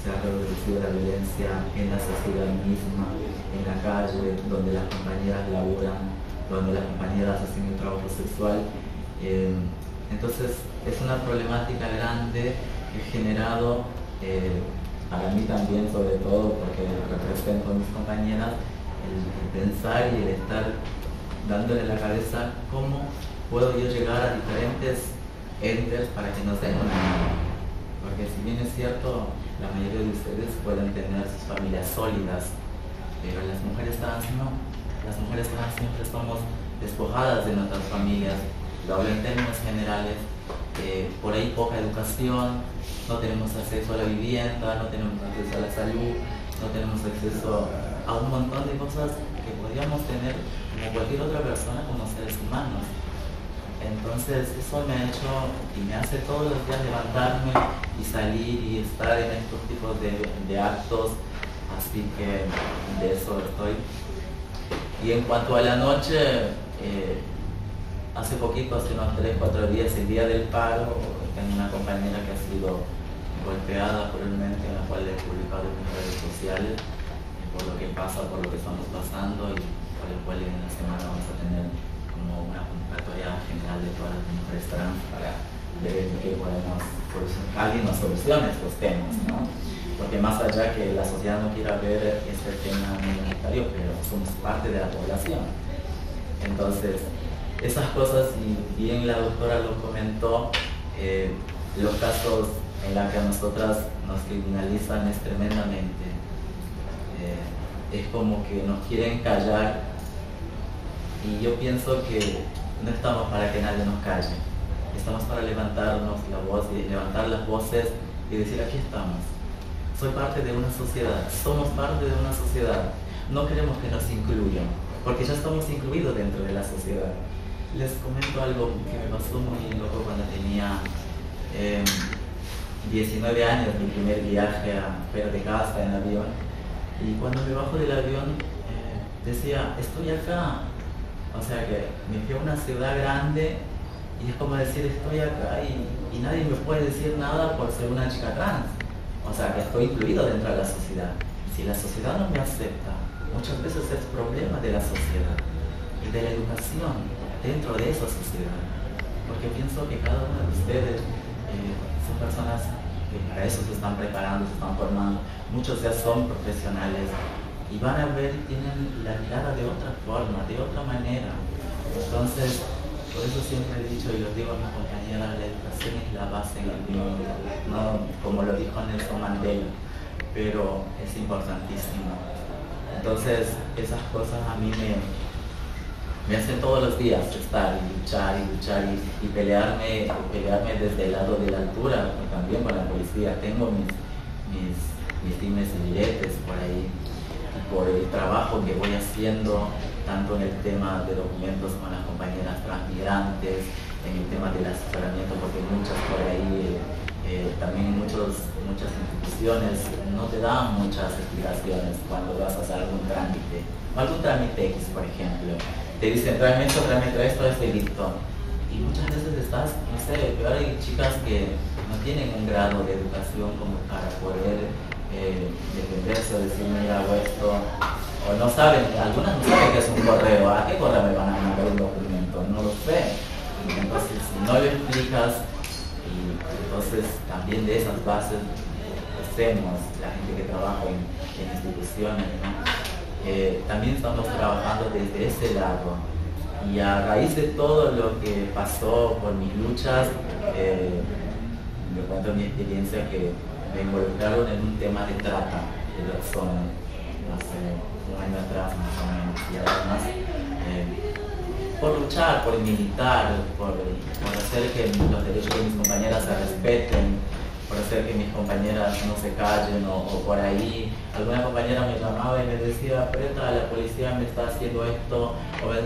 se ha reproducido la violencia en la sociedad misma, en la calle, donde las compañeras laboran, donde las compañeras hacen el trabajo sexual. Entonces es una problemática grande que he generado, para mí también sobre todo, porque represento a mis compañeras, el pensar y el estar dándole la cabeza cómo puedo yo llegar a diferentes entes para que nos den una mano. Porque si bien es cierto, la mayoría de ustedes pueden tener sus familias sólidas, pero las mujeres trans no. Las mujeres trans siempre somos despojadas de nuestras familias, lo hablo en términos generales, por ahí poca educación, no tenemos acceso a la vivienda, no tenemos acceso a la salud, no tenemos acceso a un montón de cosas que podríamos tener como cualquier otra persona como seres humanos. Entonces eso me ha hecho y me hace todos los días levantarme y salir y estar en estos tipos de actos, así que de eso estoy. Y en cuanto a la noche, hace poquito, hace unos 3-4 días, el día del paro, tengo una compañera que ha sido golpeada cruelmente, en la cual he publicado en mis redes sociales, por lo que pasa, por lo que estamos pasando, y por el cual en la semana vamos a tener como una convocatoria general de todas las mujeres trans para ver en qué podemos solucionar, alguien nos solucione estos temas, ¿no? Porque más allá que la sociedad no quiera ver este tema minoritario, pero somos parte de la población. Entonces, esas cosas, y bien la doctora lo comentó, los casos en los que a nosotras nos criminalizan es tremendamente. Es como que nos quieren callar, y yo pienso que no estamos para que nadie nos calle, estamos para levantarnos la voz y levantar las voces y decir: aquí estamos, soy parte de una sociedad, somos parte de una sociedad, no queremos que nos incluyan, porque ya estamos incluidos dentro de la sociedad. Les comento algo que me pasó muy loco cuando tenía 19 años, mi primer viaje fuera de casa en avión, y cuando me bajo del avión decía: estoy acá. O sea que me fui a una ciudad grande y es como decir: estoy acá y nadie me puede decir nada por ser una chica trans. O sea que estoy incluido dentro de la sociedad. Si la sociedad no me acepta, muchas veces es problema de la sociedad y de la educación dentro de esa sociedad. Porque pienso que cada uno de ustedes son personas que para eso se están preparando, se están formando. Muchos ya son profesionales y van a ver y tienen la mirada de otra forma, de otra manera. Entonces, por eso siempre he dicho y lo digo a mis compañeras: la educación es la base en el mundo, no como lo dijo Nelson Mandela, pero es importantísimo. Entonces, esas cosas a mí me hacen todos los días estar y luchar y pelearme desde el lado de la altura, también con la policía. Tengo mis dimes y diretes por ahí, por el trabajo que voy haciendo, tanto en el tema de documentos con las compañeras transmigrantes, en el tema del asesoramiento, porque muchas por ahí, también muchas instituciones no te dan muchas explicaciones cuando vas a hacer algún trámite X, por ejemplo. Te dicen: tráeme esto, es delito. Y muchas veces estás, no sé, peor hay chicas que no tienen un grado de educación como para poder defenderse o decir: mira, hago esto, o no saben, algunas no saben qué es un correo, ¿a qué correo me van a mandar un documento? No lo sé. Entonces, si no lo explicas, y entonces también de esas bases hacemos, la gente que trabaja en instituciones, ¿no? También estamos trabajando desde ese lado, y a raíz de todo lo que pasó por mis luchas, me cuento mi experiencia que me involucraron en un tema de trata de personas hace un año atrás más o menos, y además por luchar, por militar, por hacer que los derechos de mis compañeras se respeten, por hacer que mis compañeras no se callen, o por ahí alguna compañera me llamaba y me decía: Preta, la policía me está haciendo esto.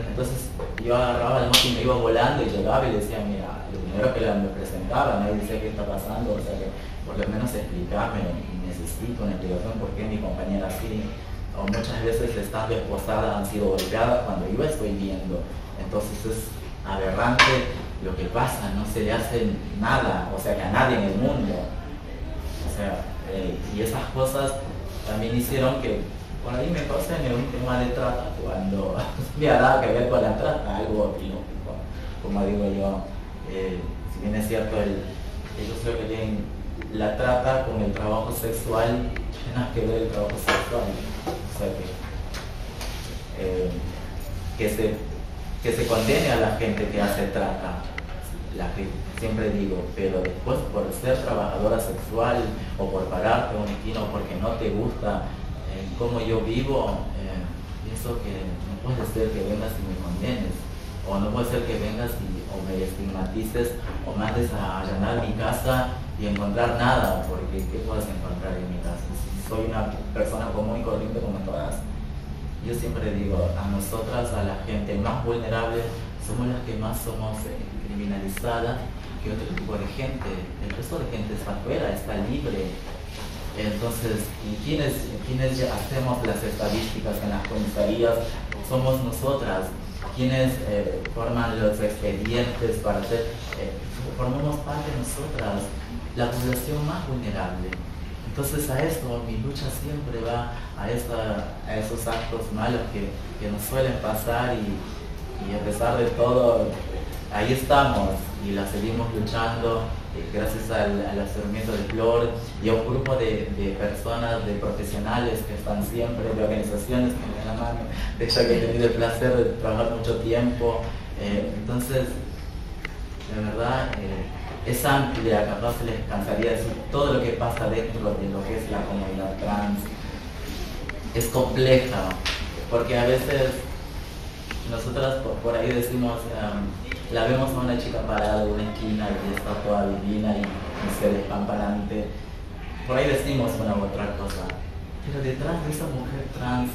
Entonces yo agarraba la moto y me iba volando y llegaba y decía: mira, lo primero que me presentaba, nadie decía qué está pasando, o sea que por lo menos explicarme, necesito una explicación por qué mi compañera así, o muchas veces estando esposada han sido golpeadas cuando yo estoy viendo. Entonces es aberrante lo que pasa, no se le hace nada, o sea que a nadie en el mundo. O sea, y esas cosas también hicieron que por ahí me pasen en un tema de trata, cuando me ha dado que ver con la trata, algo ilógico, como digo yo. Si bien es cierto, ellos creo que tienen la trata con el trabajo sexual, tiene que ver el trabajo sexual. O sea que que se condene a la gente que hace trata, siempre digo, pero después por ser trabajadora sexual o por pagarte un esquina o porque no te gusta cómo yo vivo, pienso que no puede ser que vengas y me condenes, o no puede ser que vengas o me estigmatices o mandes a allanar mi casa y encontrar nada, porque ¿qué puedes encontrar en mi casa? Si soy una persona común y corriente como todas. Yo siempre digo, a nosotras, a la gente más vulnerable, somos las que más somos criminalizadas que otro tipo de gente. El resto de gente está afuera, está libre. Entonces, ¿quiénes ya hacemos las estadísticas en las comisarías? Somos nosotras. Quienes forman los expedientes para hacer, formamos parte de nosotras, la población más vulnerable. Entonces a esto, mi lucha siempre va a esos actos malos que nos suelen pasar y a pesar de todo, ahí estamos y la seguimos luchando gracias al absorbimiento de Flor y a un grupo de personas, de profesionales que están siempre, de organizaciones que me dan la mano, de hecho que he tenido el placer de trabajar mucho tiempo. Entonces, de verdad, es amplia, capaz se les cansaría decir todo lo que pasa dentro de lo que es la comunidad trans. Es compleja, porque a veces nosotras por ahí decimos, la vemos a una chica parada en una esquina y está toda divina y se despampanante. Por ahí decimos una u otra cosa, pero detrás de esa mujer trans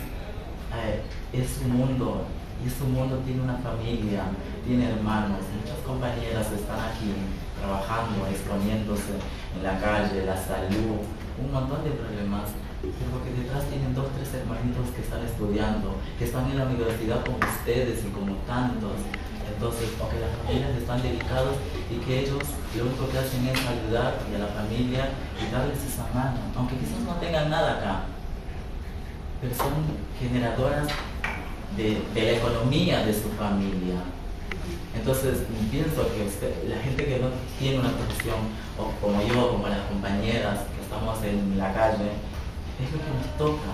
es un mundo, y ese mundo tiene una familia, tiene hermanos, muchas compañeras están aquí trabajando, exponiéndose en la calle, la salud, un montón de problemas, pero que detrás tienen 2 o 3 hermanitos que están estudiando, que están en la universidad como ustedes y como tantos. Entonces, aunque las familias están dedicadas y que ellos lo único que hacen es ayudar a la familia y darles esa mano, aunque quizás no tengan nada acá, pero son generadoras de la economía de su familia. Entonces, pienso que la gente que no tiene una profesión, o como yo, como las compañeras que estamos en la calle, es lo que nos toca.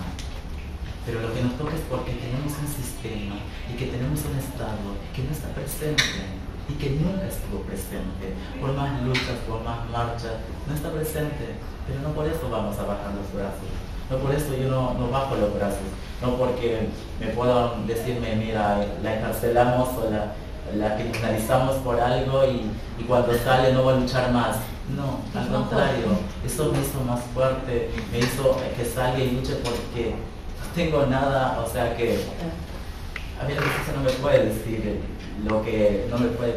Pero lo que nos toca es porque tenemos un sistema y que tenemos un Estado que no está presente y que nunca estuvo presente. Por más luchas, por más marchas, no está presente. Pero no por eso vamos a bajar los brazos. No por eso yo no bajo los brazos. No porque me puedan decirme, mira, la encarcelamos o la criminalizamos por algo y cuando sale no va a luchar más. No, al contrario, eso me hizo más fuerte, me hizo que salga y luche porque no tengo nada, o sea que a mí la justicia no me puede decir lo que, no me puede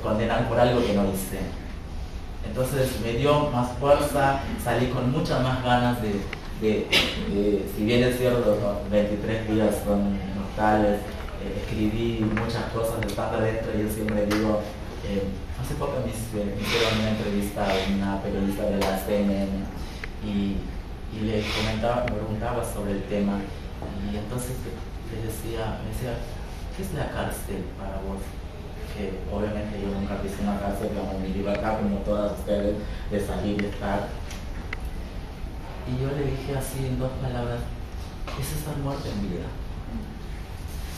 condenar por algo que no hice. Entonces me dio más fuerza, salí con muchas más ganas de si bien es cierto, los 23 días son mortales, escribí muchas cosas de estar adentro y yo siempre digo, hace poco me hicieron una entrevista a una periodista de la CNN y le preguntaba sobre el tema y entonces me decía, ¿qué es la cárcel para vos? Que obviamente yo nunca pisé una cárcel como mi libertad, como todas ustedes, de salir y estar. Y yo le dije así en 2 palabras, es estar muerta en vida.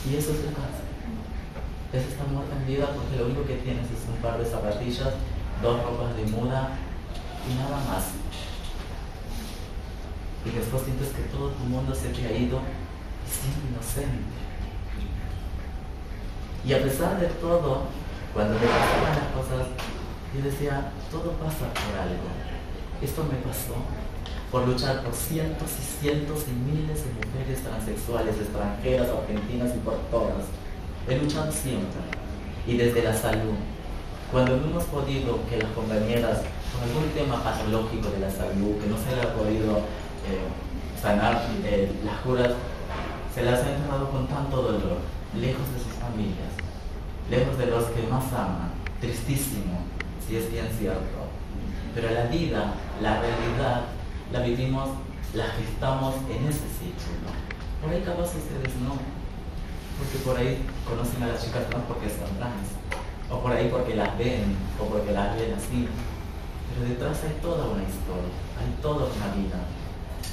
Y eso es la cárcel. Es estar muerta en vida porque lo único que tienes es un par de zapatillas, 2 ropas de muda y nada más. Y después sientes que todo tu mundo se te ha ido y siendo inocente. Y a pesar de todo, cuando me pasaban las cosas, yo decía, todo pasa por algo. Esto me pasó por luchar por cientos y cientos y miles de mujeres transexuales, extranjeras, argentinas y por todas. He luchado siempre, y desde la salud. Cuando no hemos podido que las compañeras, con algún tema patológico de la salud, que no se le ha podido sanar, las curas, se las ha enterrado con tanto dolor, lejos de sus familias, lejos de los que más aman, tristísimo, si es bien cierto. Pero la vida, la realidad, la vivimos, la gestamos en ese círculo. Por ahí capaz ustedes no, porque por ahí conocen a las chicas trans porque son trans, o por ahí porque las ven, o porque las ven así. Pero detrás hay toda una historia, hay toda una vida,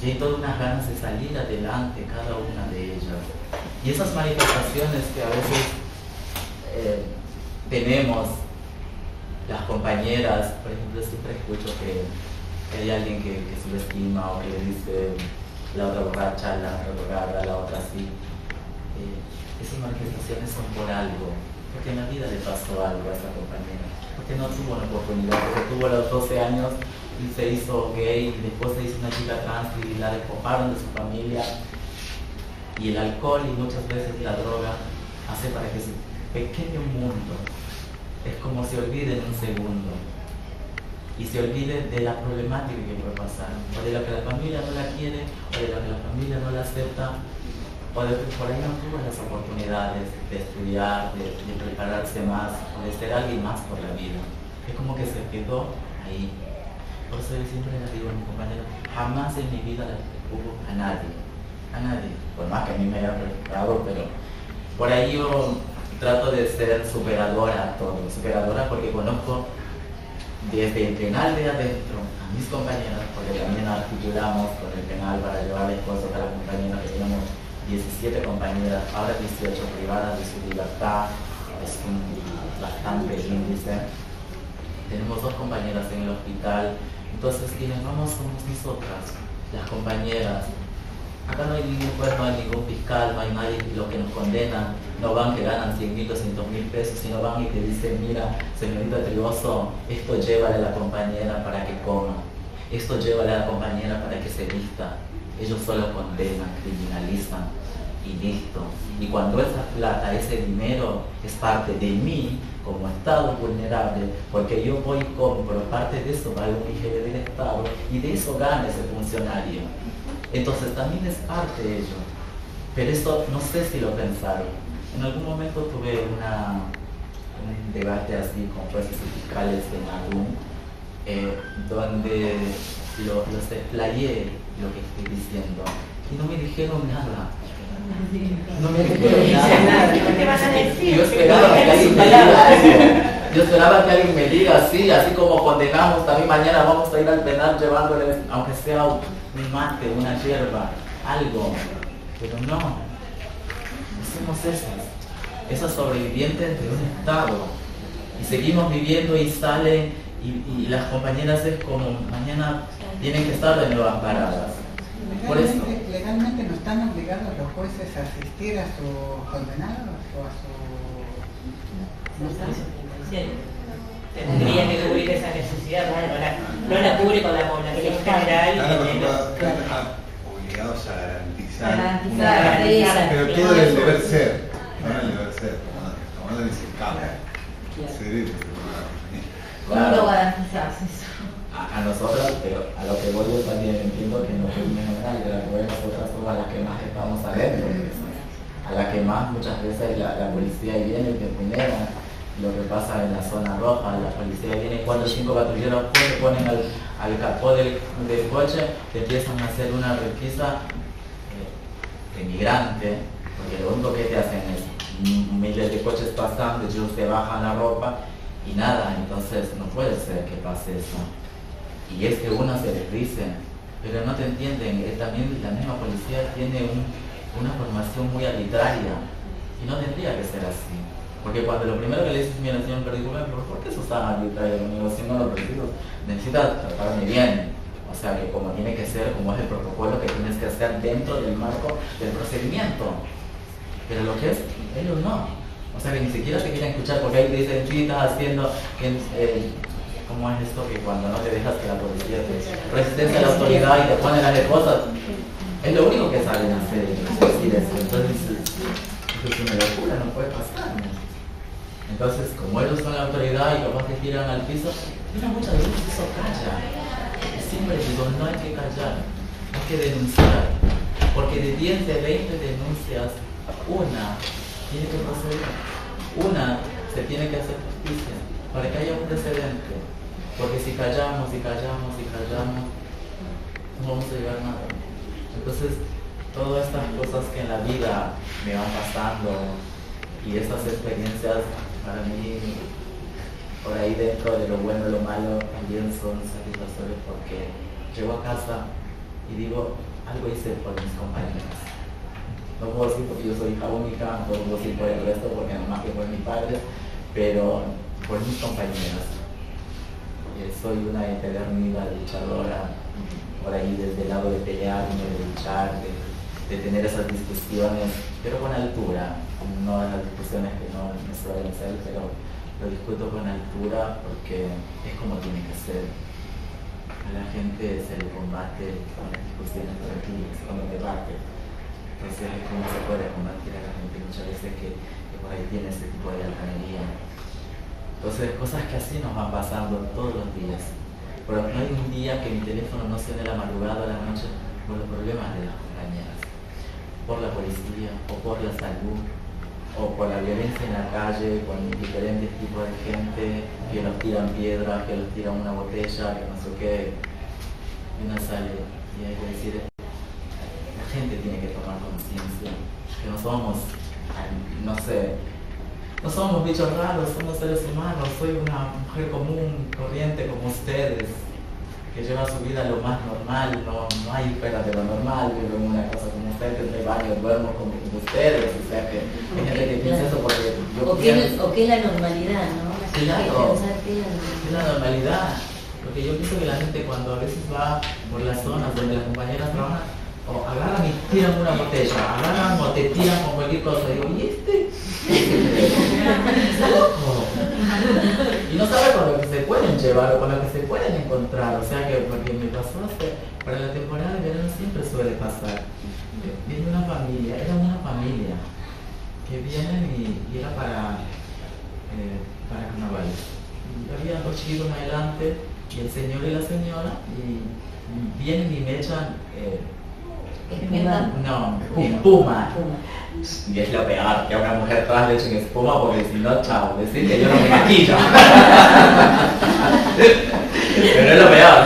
y hay todas unas ganas de salir adelante cada una de ellas. Y esas manifestaciones que a veces tenemos, las compañeras, por ejemplo, siempre escucho que hay alguien que subestima o que le dice la otra borracha, la otra drogada, la otra así. Esas manifestaciones son por algo, porque en la vida le pasó algo a esa compañera, porque no tuvo una oportunidad, porque tuvo a los 12 años y se hizo gay y después se hizo una chica trans y la despojaron de su familia. Y el alcohol y muchas veces la droga hace para que su pequeño mundo es como se olvide en un segundo y se olvide de la problemática que puede pasar, o de lo que la familia no la quiere, o de lo que la familia no la acepta, o de que por ahí no tuvo las oportunidades de estudiar, de prepararse más, o de ser alguien más por la vida. Es como que se quedó ahí. Por eso yo siempre les digo a mis compañeros, jamás en mi vida les hubo a nadie, por más que a mí me haya preocupado, pero por ahí yo trato de ser superadora a todo, superadora porque conozco desde el penal de adentro a mis compañeras, porque también articulamos con el penal para llevarles cosas a las compañeras, que tenemos 17 compañeras, ahora 18 privadas de su libertad, es un bastante índice. Tenemos 2 compañeras en el hospital, entonces quienes vamos somos nosotras, las compañeras. Acá no hay ningún juez, no hay ningún fiscal, no hay nadie, los que nos condenan no van que ganan 100.000, 200.000 pesos, sino van y te dicen, mira, señorita Trioso, esto llévale a la compañera para que coma, esto llévale a la compañera para que se vista. Ellos solo condenan, criminalizan y listo. Y cuando esa plata, ese dinero es parte de mí como Estado vulnerable, porque yo voy y compro, parte de eso va a un IGB del Estado y de eso gana ese funcionario. Entonces también es parte de ello. Pero esto no sé si lo pensaron. En algún momento tuve un debate así con jueces y fiscales en Agún, donde los explayé lo que estoy diciendo y no me dijeron nada. No me dijeron nada. ¿Qué vas a decir? Yo esperaba que alguien me diga eso. Yo esperaba que alguien me diga así como condenamos, también mañana vamos a ir al penal llevándole, aunque sea un mate, una hierba, algo. Pero no hacemos esas sobrevivientes de un Estado. Y seguimos viviendo y salen y las compañeras es como mañana tienen que estar de nuevo amparadas. Por eso. Legalmente no están obligados los jueces a asistir a sus condenados o a su... ¿No están? Tendría que cubrir esa necesidad, no la cubre con la población general. Obligados a garantizar, pero todo el deber ser, no el deber ser, como no dice el campo. ¿Cómo lo garantizás eso? A nosotras, pero a lo que voy yo también entiendo que no es general, de la que voy nosotras somos las que más estamos adentro, a la que más muchas veces la policía viene y te vulnera. Lo que pasa en la zona roja, la policía viene 4 o 5 patrulleros, te ponen al capó del coche, te empiezan a hacer una requisa de migrante, porque lo único que te hacen es miles de coches pasando, ellos te bajan la ropa y nada, entonces no puede ser que pase eso. Y es que uno se les dice, pero no te entienden, también la misma policía tiene una formación muy arbitraria y no tendría que ser así. Porque cuando lo primero que le dices, mira, señor Perdicumen, ¿por qué sos tan arbitrario conmigo? Si no lo preciso, necesitas tratarme bien. O sea, que como tiene que ser, como es el protocolo que tienes que hacer dentro del marco del procedimiento. Pero lo que es, ellos no. O sea, que ni siquiera te quieren escuchar porque ahí te dicen, sí, estás haciendo... ¿Cómo es esto que cuando no te dejas que la policía te resistencia a la autoridad y te pone las cosas? Es lo único que saben hacer, decir eso. Entonces, eso es una locura, no puede pasar. Entonces, como ellos son la autoridad y capaz que tiran al piso, mira, muchas veces eso calla. Y siempre digo, no hay que callar, hay que denunciar. Porque de 10 de 20 denuncias, una tiene que proceder, una se tiene que hacer justicia para que haya un precedente. Porque si callamos y callamos y callamos, no vamos a llegar a nada. Entonces, todas estas cosas que en la vida me van pasando y estas experiencias para mí, por ahí dentro de lo bueno y lo malo, también son satisfactorias porque llego a casa y digo, algo hice por mis compañeros. No puedo decir porque yo soy hija única, no puedo decir por el resto porque además que por mis padres, pero por mis compañeras. Soy una empedernida luchadora, por ahí desde el lado de pelearme, de luchar, de tener esas discusiones, pero con altura, no las discusiones que no me suelen ser, pero lo discuto con altura porque es como tiene que ser. A la gente se le combate con las discusiones tranquilas, con el debate. Entonces es como se puede combatir a la gente muchas veces que por ahí tiene ese tipo de altanería. Entonces cosas que así nos van pasando todos los días. Pero no hay un día que mi teléfono no suene a la madrugada o a la noche por los problemas de las compañeras, por la policía, o por la salud, o por la violencia en la calle, con diferentes tipos de gente que nos tiran piedras, que nos tiran una botella, que no sé qué. Y uno sale y hay que decir, la gente tiene que tomar conciencia, que no somos, no sé, no somos bichos raros, somos seres humanos. Soy una mujer común, corriente como ustedes, que lleva su vida lo más normal, no hay fuera de lo normal. Vivo en una casa como ustedes, me baño, duermo como ustedes, o sea que hay gente que piensa eso porque yo o qué es la normalidad, ¿no? Claro, es la normalidad, porque yo pienso que la gente cuando a veces va por las zonas donde las compañeras trabajan, o agarran y tiran una botella, agarran o te tiran con cualquier cosa, digo, ¿y este? ¡Está loco! Y no sabe con lo que se pueden llevar o con lo que se pueden encontrar, o sea que porque me pasó para la temporada de verano siempre suele pasar. Viene una familia, era una familia que vienen y era para carnaval. Y había dos chicos adelante y el señor y la señora y vienen y me echan espuma. Y es lo peor, que a una mujer trans le echen espuma porque si no, chao, decir que yo no me maquillo. Pero es lo peor.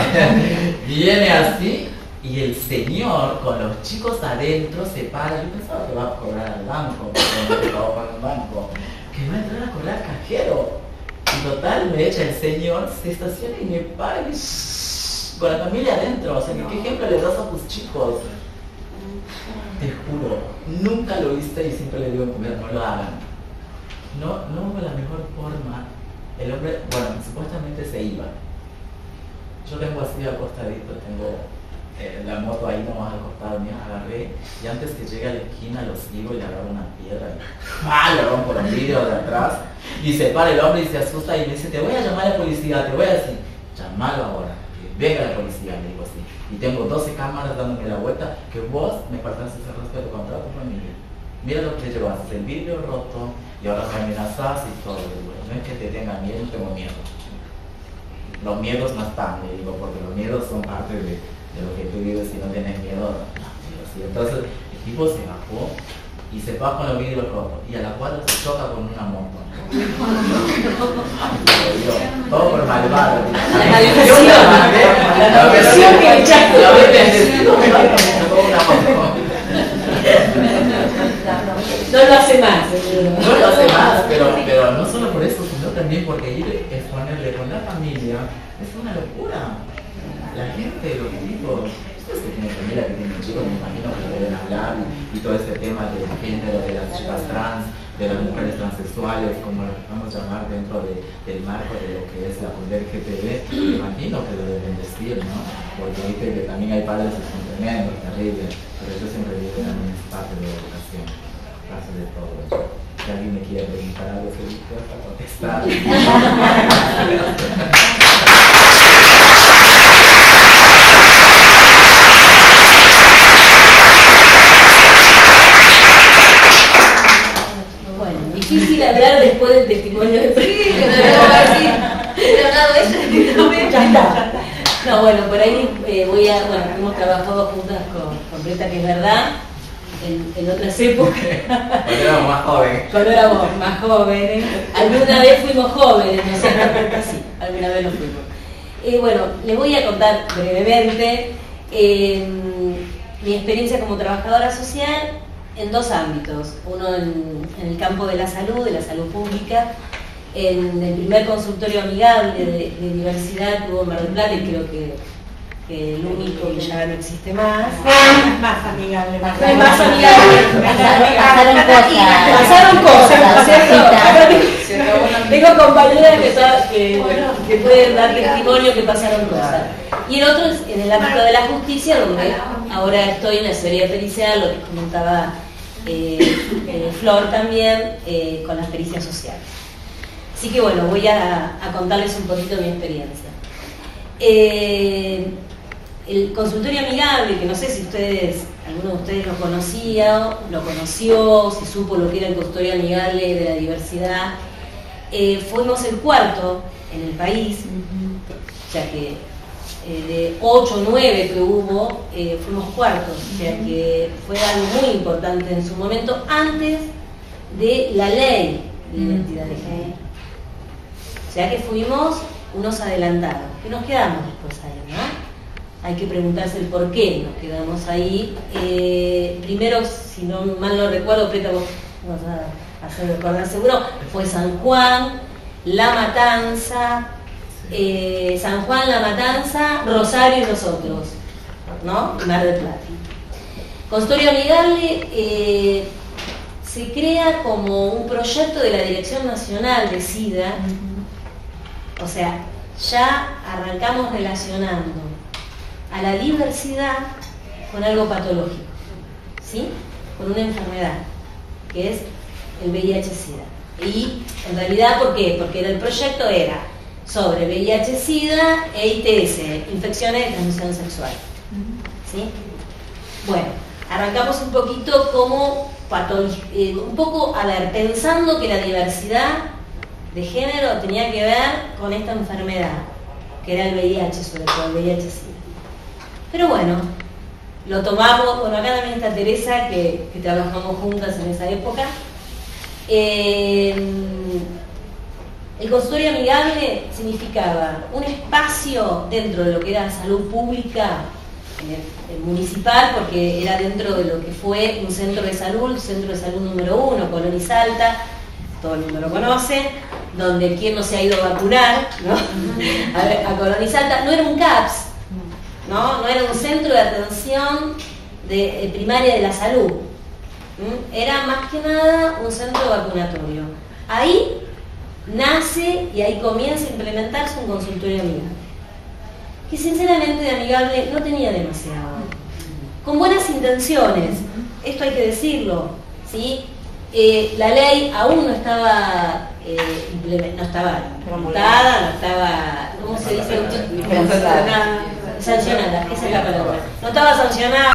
Viene así y el señor con los chicos adentro se para. Yo pensaba que va a cobrar al banco, porque no trabajo en un banco, que va a entrar a cobrar cajero. Y total, me echa el señor, se estaciona y me para y con la familia adentro. O sea, ¿qué ejemplo le das a tus chicos? Te juro, nunca lo hice y siempre le digo a comer, no lo hagan. No hubo la mejor forma. El hombre, bueno, supuestamente se iba. Yo tengo así acostadito, tengo la moto ahí nomás al costado mío, agarré y antes que llegue a la esquina lo sigo y le agarro una piedra y le rompo los vidrios de atrás y se para el hombre y se asusta y me dice, te voy a llamar a la policía, te voy a decir, llamalo ahora, que venga la policía, le digo así. Y tengo 12 cámaras dándome la vuelta, que vos me faltas ese respeto contra tu familia. Mira lo que te llevas, el vidrio roto y ahora me amenazas y todo. No es que te tenga miedo, tengo miedo. Los miedos no están, le digo, porque los miedos son parte de lo que tú vives. Si no tienes miedo, no. ¿Sí? Entonces el tipo se bajó y se va con los vidrios rotos y a la cuadra se choca con una moto. Todo por malvado. La maldición que le echaste. Lo había bendecido, me tocó una moto. No lo hace más, no lo hace más, pero no solo por eso, sino también porque ir a exponerle con la familia es una locura. La gente, los tipos, ustedes que tienen familia, que tienen chicos, me imagino que deben hablar y todo este tema del género, de las chicas trans, de las mujeres transexuales, como lo vamos a llamar dentro del marco de lo que es la comunidad LGTB, me imagino que lo deben decir, ¿no? Porque viste que también hay padres que son tremendos, terribles, pero yo siempre digo que también es parte de la educación. De todo eso. Si alguien me quiere preguntar algo, estoy dispuesta a contestar. Bueno, difícil hablar después del testimonio de Frida. ¿Te ha hablado ella directamente? Ya está. No, bueno, por ahí hemos trabajado juntas con Greta, que es verdad. En otras épocas. Cuando éramos más jóvenes. Cuando éramos más jóvenes. Alguna vez fuimos jóvenes, no sé, sí, alguna vez lo fuimos. Bueno, les voy a contar brevemente mi experiencia como trabajadora social en dos ámbitos. Uno en el campo de la salud pública, en el primer consultorio amigable de diversidad que hubo en Mar del Plata, y creo que que el único que ya no existe más. Es más amigable, más No es más amigable. Pasaron cosas, ¿cierto? Tengo compañeras que pueden dar testimonio que pasaron cosas. Y el otro es en el ámbito de la justicia, donde ahora estoy en la asesoría pericial, lo que comentaba Flor también, con las pericias sociales. Así que bueno, voy a contarles un poquito mi experiencia. El consultorio amigable, que no sé si alguno de ustedes lo conoció, si supo lo que era el consultorio amigable de la diversidad, fuimos el cuarto en el país, o sea que de 8 o 9 que hubo, fuimos cuartos, o sea que fue algo muy importante en su momento, antes de la ley de identidad de género. O sea que fuimos unos adelantados, que nos quedamos después ahí, ¿no? Hay que preguntarse el por qué nos quedamos ahí. Primero, si no mal no recuerdo, Preta, vos vas a hacer recordar seguro, fue San Juan, La Matanza, Rosario y nosotros, ¿no? Mar del Plata. Consultorio amigable se crea como un proyecto de la Dirección Nacional de SIDA, o sea, ya arrancamos relacionando a la diversidad con algo patológico, ¿sí? Con una enfermedad, que es el VIH-Sida. Y en realidad, ¿por qué? Porque el proyecto era sobre VIH-Sida e ITS, infecciones de transmisión sexual. ¿Sí? Bueno, arrancamos un poquito como un poco, a ver, pensando que la diversidad de género tenía que ver con esta enfermedad, que era el VIH, sobre todo el VIH-Sida. Pero bueno, lo tomamos, bueno, acá también está Teresa, que trabajamos juntas en esa época. El consultorio amigable significaba un espacio dentro de lo que era salud pública municipal, porque era dentro de lo que fue un centro de salud número 1, Colón y Salta, todo el mundo lo conoce, donde quien no se ha ido a vacunar, ¿no? a Colón y Salta, no era un CAPS, no era un centro de atención primaria de la salud, era más que nada un centro vacunatorio. Ahí nace y ahí comienza a implementarse un consultorio amigable, que sinceramente de amigable no tenía demasiado, con buenas intenciones, esto hay que decirlo, ¿sí? La ley aún no estaba implementada, no estaba, ¿cómo se dice? Sancionada, esa es la palabra. No estaba sancionada.